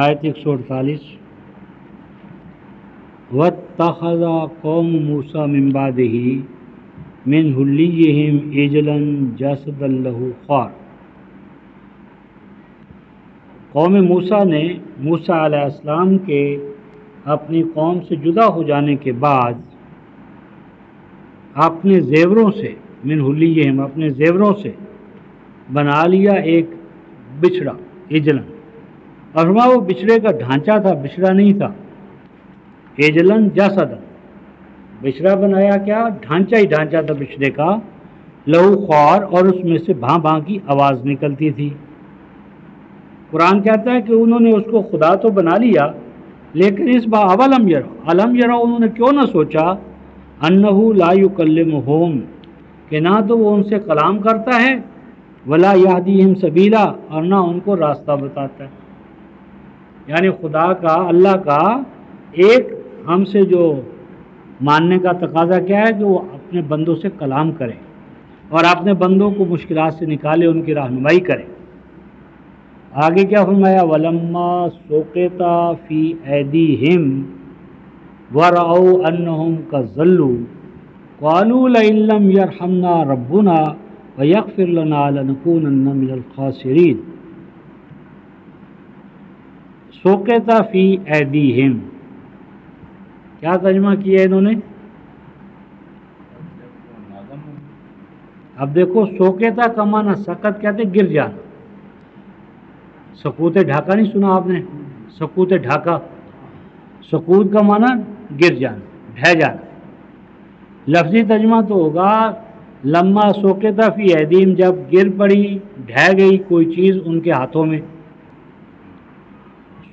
آیت 148 وَاتَّخَذَ قَوْمُ مُوسَىٰ مِن بَعْدِهِ مِنْ حُلِّيِّهِمْ عِجْلًا جَسَدًا لَهُ خَوَارٌ۔ قوم موسیٰ نے موسیٰ علیہ السلام کے اپنی قوم سے جدا ہو جانے کے بعد اپنے زیوروں سے، من حلیہم، اپنے زیوروں سے بنا لیا ایک بچھڑا، عجلن، اور وہ بچھڑے کا ڈھانچہ تھا، بچھڑا نہیں تھا، عجلن جسدن، بچھڑا بنایا، کیا ڈھانچہ ہی ڈھانچہ تھا بچھڑے کا، لہو خوار، اور اس میں سے بھاں بھاں کی آواز نکلتی تھی۔ قرآن کہتا ہے کہ انہوں نے اس کو خدا تو بنا لیا، لیکن اس بار اولم یرا، انہوں نے کیوں نہ سوچا، انہو لا یکلمہم، کہ نہ تو وہ ان سے کلام کرتا ہے، ولا یہدیہم سبیلا، اور نہ ان کو راستہ بتاتا ہے۔ یعنی خدا کا، اللہ کا ایک ہم سے جو ماننے کا تقاضا کیا ہے کہ وہ اپنے بندوں سے کلام کرے اور اپنے بندوں کو مشکلات سے نکالے، ان کی رہنمائی کرے۔ آگے کیا فرمایا، وَلَمَّا سُقِطَ فِي أَيْدِيهِمْ وَرَأَوْا أَنَّهُمْ قَدْ ضَلُّوا قَالُوا لَئِن لَّمْ يَرْحَمْنَا رَبُّنَا وَيَغْفِرْ لَنَا لَنَكُونَنَّ مِنَ الْخَاسِرِينَ۔ سُقِطَ فِي أَيْدِيهِمْ، کیا ترجمہ کیا انہوں نے؟ اب دیکھو، سوکیتا کا معنی سقط کہتے گر جانا، سقوط ڈھاکہ نہیں سنا آپ نے؟ سقوط ڈھاکہ، سقوط کا معنی گر جانا، ڈھہ جانا۔ لفظی ترجمہ تو ہوگا لما سوکیتا فی ایدیم، جب گر پڑی، ڈھہ گئی کوئی چیز ان کے ہاتھوں میں۔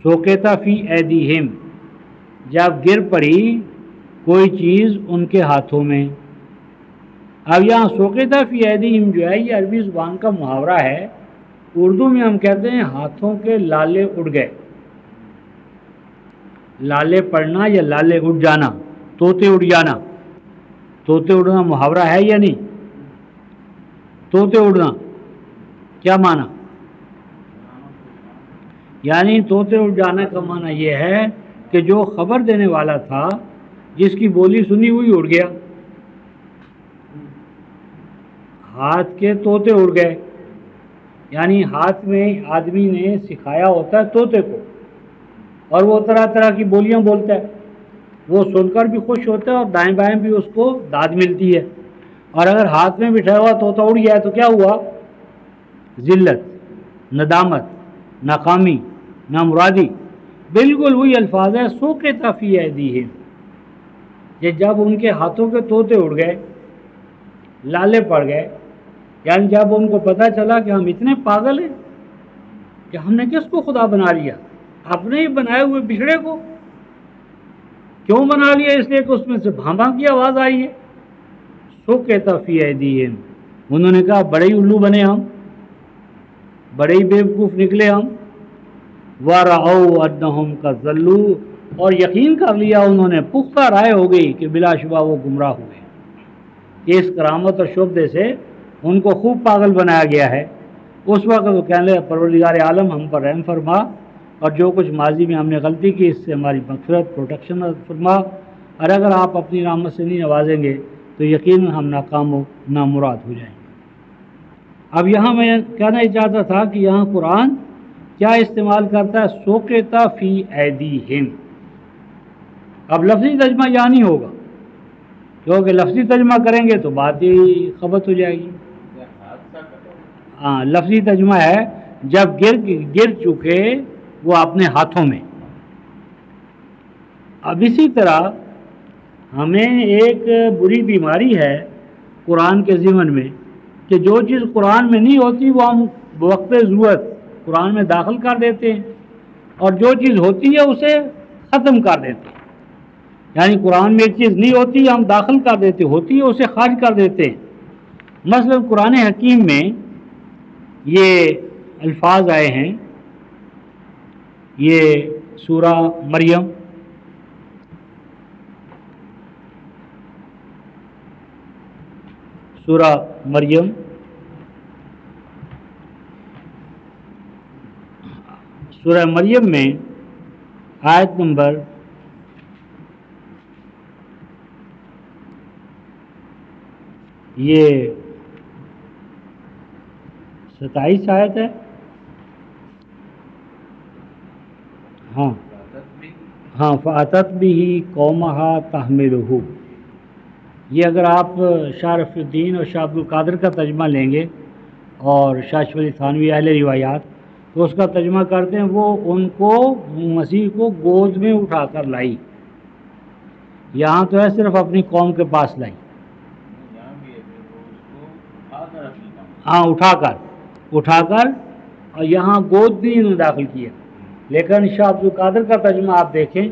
سوکیتا فی ایدیہم، جب گر پڑی کوئی چیز ان کے ہاتھوں میں۔ اب یہاں سوکیتا فی ایدیہم جو ہے یہ عربی زبان کا محاورہ ہے۔ اردو میں ہم کہتے ہیں ہاتھوں کے لالے اڑ گئے، لالے پڑنا یا لالے اڑ جانا، طوطے اڑ جانا۔ طوطے اڑنا محاورہ ہے یا نہیں؟ طوطے اڑنا کیا معنی؟ یعنی طوطے اڑ جانے کا معنی یہ ہے کہ جو خبر دینے والا تھا، جس کی بولی سنی ہوئی، اڑ گیا، ہاتھ کے طوطے اڑ گئے۔ یعنی ہاتھ میں آدمی نے سکھایا ہوتا ہے طوطے کو، اور وہ طرح طرح کی بولیاں بولتا ہے، وہ سن کر بھی خوش ہوتا ہے اور دائیں بائیں بھی اس کو داد ملتی ہے۔ اور اگر ہاتھ میں بٹھایا ہوا طوطا اڑ گیا تو کیا ہوا؟ ذلت، ندامت، ناکامی، نامرادی۔ بالکل وہی الفاظ ہے سوقط فی ایدیہم، یہ جب ان کے ہاتھوں کے طوطے اڑ گئے، لالے پڑ گئے، یعنی جب ان کو پتہ چلا کہ ہم اتنے پاگل ہیں کہ ہم نے کس کو خدا بنا لیا؟ اپنے ہی بنائے ہوئے بچھڑے کو۔ کیوں بنا لیا؟ اس لیے کہ اس میں سے بھاں بھاں کی آواز آئی ہے۔ سوقط فی ایدیہم، انہوں نے کہا بڑے ہی الو بنے ہم، بڑے ہی بیوقوف نکلے ہم۔ وَرَأَوْا أَنَّهُمْ قَدْ ضَلُّوا، اور یقین کر لیا انہوں نے، پختہ رائے ہو گئی کہ بلا شبہ وہ گمراہ ہوئے، کہ اس کرامت اور شبدے سے ان کو خوب پاگل بنایا گیا ہے۔ اس وقت وہ کہنے لگے پروردگار عالم ہم پر رحم فرما، اور جو کچھ ماضی میں ہم نے غلطی کی اس سے ہماری مغفرت، پروٹیکشن فرما، اور اگر آپ اپنی رحمت سے نہیں نوازیں گے تو یقیناً ہم ناکام و نامراد ہو جائیں گے۔ اب یہاں میں کہنا یہ چاہتا تھا کہ یہاں قرآن کیا استعمال کرتا ہے؟ سوقط فی ایدیہم۔ اب لفظی ترجمہ یہاں نہیں ہوگا، کیونکہ لفظی ترجمہ کریں گے تو بات ہی خبط ہو جائے گی۔ ہاں، لفظی ترجمہ ہے جب گر چکے وہ اپنے ہاتھوں میں۔ اب اسی طرح ہمیں ایک بری بیماری ہے قرآن کے ضمن میں کہ جو چیز قرآن میں نہیں ہوتی وہ ہم بوقت ضرورت قرآن میں داخل کر دیتے ہیں، اور جو چیز ہوتی ہے اسے ختم کر دیتے ہیں۔ یعنی قرآن میں ایک چیز نہیں ہوتی ہم داخل کر دیتے، ہوتی ہے اسے خارج کر دیتے ہیں۔ مثلا قرآن حکیم میں یہ الفاظ آئے ہیں، یہ سورہ مریم، سورہ مریم سورہ مریم میں آیت نمبر یہ 27 آیت ہے، ہاں ہاں، فَأَتَتْ بِهِ قَوْمَهَا تَحْمِلُهُ۔ یہ اگر آپ شاہ رفیع الدین اور شاہ عبد القادر کا ترجمہ لیں گے اور شاہ اشرف علی تھانوی اہل روایات، تو اس کا ترجمہ کرتے ہیں وہ ان کو مسیح کو گود میں اٹھا کر لائی۔ یہاں تو ہے صرف اپنی قوم کے پاس لائی، ہاں اٹھا کر اور یہاں گود بھی انہوں نے داخل کیا۔ لیکن شاہ عبد القادر کا ترجمہ آپ دیکھیں،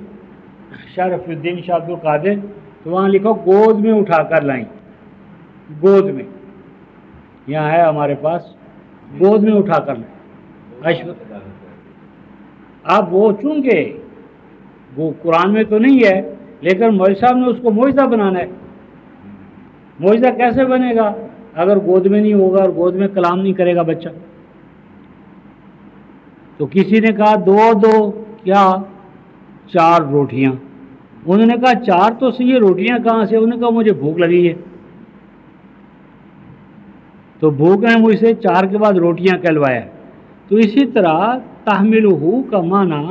شاہ رفیع الدین شاہ عبد القادر، تو وہاں لکھو گود میں اٹھا کر لائیں، گود میں، یہاں ہے ہمارے پاس، گود میں اٹھا کر لائیں۔ اب وہ چونکہ وہ قرآن میں تو نہیں ہے، لیکن مولوی صاحب نے اس کو معجزہ بنانا ہے۔ معجزہ کیسے بنے گا اگر گود میں نہیں ہوگا اور گود میں کلام نہیں کرے گا بچہ؟ تو کسی نے کہا دو کیا 4 روٹیاں، انہوں نے کہا 4 تو صحیح ہے، روٹیاں کہاں سے؟ انہوں نے کہا مجھے بھوک لگی ہے، تو بھوک ہے مجھ سے 4 کے بعد روٹیاں کہلوایا۔ تو اسی طرح تحملہ کا معنی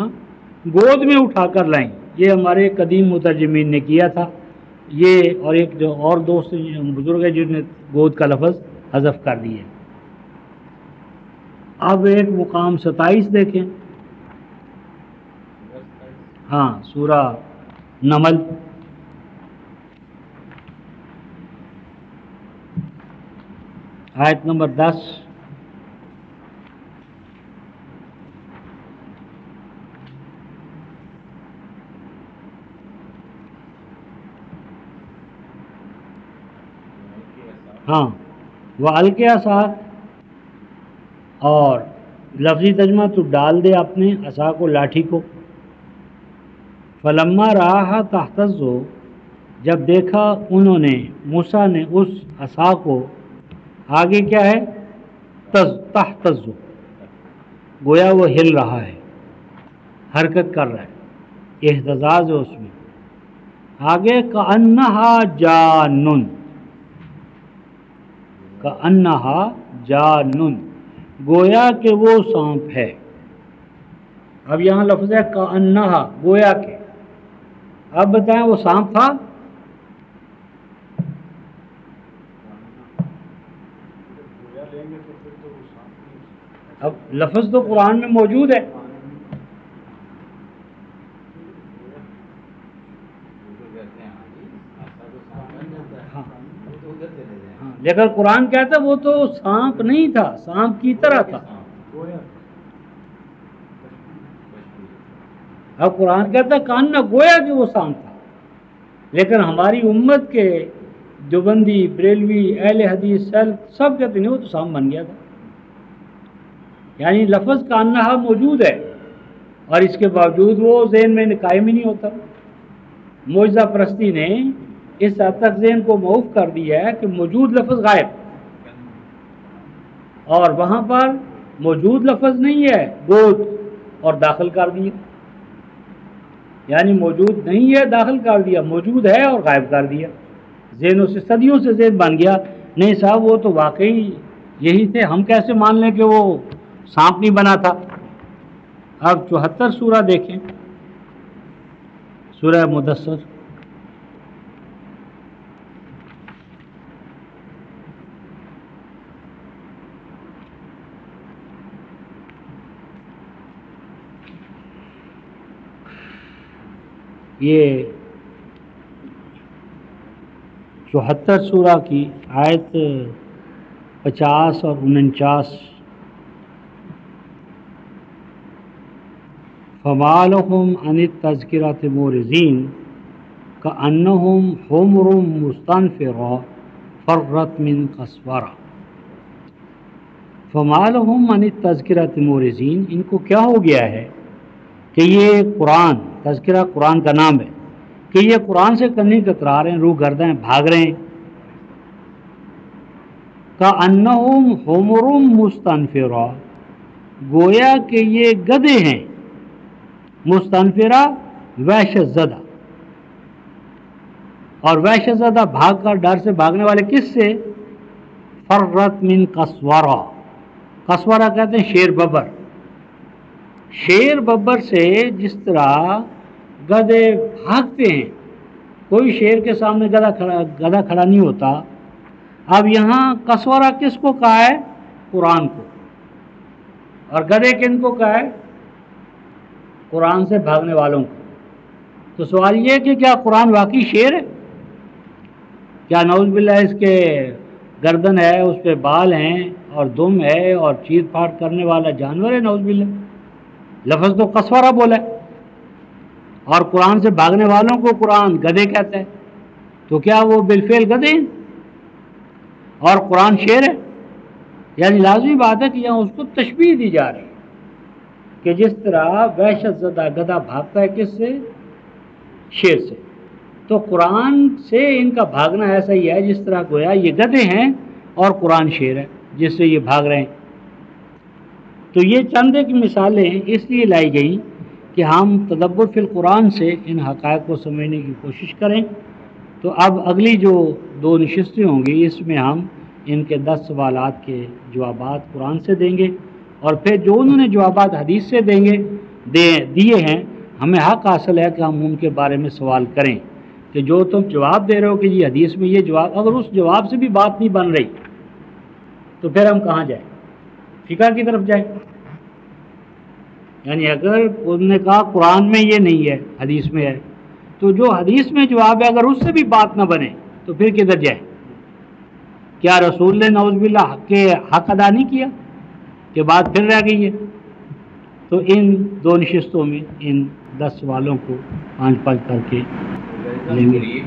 گود میں اٹھا کر لائیں، یہ ہمارے قدیم مترجمین نے کیا تھا، یہ اور ایک جو اور دوست بزرگ ہے جنہوں نے گود کا لفظ حذف کر دیا۔ اب ایک مقام 27 دیکھیں، ہاں سورہ نمل، آیت نمبر 10، ہاں وَأَلْقِ عَصَاکَ، اور لفظی ترجمہ تو ڈال دے اپنے عصا کو، لاٹھی کو۔ فَلَمَّا رَآهَا تَهْتَزُّ، جب دیکھا انہوں نے، موسیٰ نے، اس عصا کو، آگے کیا ہے؟ تہتز، گویا وہ ہل رہا ہے، حرکت کر رہا ہے، اہتزاز ہے اس میں۔ آگے کأنہا جانن، کأنہا جانن، گویا کہ وہ سانپ ہے۔ اب یہاں لفظ ہے کأنہا، گویا کہ۔ اب بتائیں وہ سانپ تھا؟ اب لفظ تو قرآن میں موجود ہے، لیکن قرآن کہتا ہے وہ تو سانپ نہیں تھا، سانپ کی طرح تھا۔ اب قرآن کہتا ہے کاننا، گویا کہ وہ سانپ تھا، لیکن ہماری امت کے دیوبندی، بریلوی، اہل حدیث سب کہتے نہیں وہ تو سانپ بن گیا تھا۔ یعنی لفظ کانہا موجود ہے اور اس کے باوجود وہ ذہن میں قائم ہی نہیں ہوتا۔ معجزہ پرستی نے اس حد تک ذہن کو معوف کر دیا ہے کہ موجود لفظ غائب، اور وہاں پر موجود لفظ نہیں ہے گود، اور داخل کر دیا۔ یعنی موجود نہیں ہے داخل کر دیا، موجود ہے اور غائب کر دیا۔ ذہنوں سے صدیوں سے ذہن بن گیا نہیں صاحب وہ تو واقعی یہی تھے، ہم کیسے مان لیں کہ وہ سانپ نہیں بنا تھا۔ اب 74 سورہ دیکھیں، سورہ مدثر، یہ 74 سورہ کی آیت 50 اور 49، فَمَا لَهُمْ عَنِ التَّذْكِرَةِ مُعْرِضِينَ كَأَنَّهُمْ حُمُرٌ مُّسْتَنفِرَةٌ فَرَّتْ مِن قَسْوَرَةٍ۔ فَمَا لَهُمْ عَنِ التَّذْكِرَةِ مُعْرِضِينَ، ان کو کیا ہو گیا ہے کہ یہ قرآن، تذکرہ قرآن کا نام ہے، کہ یہ قرآن سے کنی کترا رہے ہیں، روح گردیں بھاگ رہے ہیں۔ کَأَنَّهُمْ حُمُرٌ مُّسْتَنفِرَةٌ، گویا کہ یہ گدھے ہیں، مستنفرہ وحشت زدہ، اور وحشت زدہ بھاگ کر، ڈر سے بھاگنے والے کس سے؟ فرت من قسورہ، قسورہ کہتے ہیں شیر ببر، شیر ببر سے جس طرح گدھے بھاگتے ہیں، کوئی شیر کے سامنے گدھا کھڑا نہیں ہوتا۔ اب یہاں قسورہ کس کو کہا ہے؟ قرآن کو، اور گدھے کن کو کہا ہے؟ قرآن سے بھاگنے والوں کو۔ تو سوال یہ کہ کیا قرآن واقعی شیر ہے؟ کیا نعوذ باللہ اس کے گردن ہے، اس پہ بال ہیں اور دم ہے اور چیر پھاڑ کرنے والا جانور ہے؟ نعوذ باللہ، لفظ تو قسورہ بولا ہے، اور قرآن سے بھاگنے والوں کو قرآن گدھے کہتا ہے، تو کیا وہ بالفعل گدھے ہیں اور قرآن شیر ہے؟ یعنی لازمی بات ہے کہ یہاں اس کو تشبیہ دی جا رہی ہے کہ جس طرح وحشت زدہ گدھا بھاگتا ہے کس سے؟ شیر سے۔ تو قرآن سے ان کا بھاگنا ایسا ہی ہے جس طرح گویا یہ گدھے ہیں اور قرآن شیر ہے جس سے یہ بھاگ رہے ہیں۔ تو یہ چند ایک مثالیں اس لیے لائی گئیں کہ ہم تدبر فی القرآن سے ان حقائق کو سمجھنے کی کوشش کریں۔ تو اب اگلی جو 2 نشستیں ہوں گی، اس میں ہم ان کے 10 سوالات کے جوابات قرآن سے دیں گے، اور پھر جو انہوں نے جوابات حدیث سے دیے ہیں، ہمیں حق حاصل ہے کہ ہم ان کے بارے میں سوال کریں کہ جو تم جواب دے رہے ہو کہ جی حدیث میں یہ جواب، اگر اس جواب سے بھی بات نہیں بن رہی تو پھر ہم کہاں جائیں؟ فقہ کی طرف جائیں۔ یعنی اگر انہوں نے کہا قرآن میں یہ نہیں ہے، حدیث میں ہے، تو جو حدیث میں جواب ہے اگر اس سے بھی بات نہ بنے تو پھر کدھر جائیں؟ کیا رسول نے نعوذ باللہ کے حق ادا نہیں کیا کہ بات پھر رہ گئی ہے؟ تو ان 2 نشستوں میں ان 10 سوالوں کو 5 کر کے لیں گے۔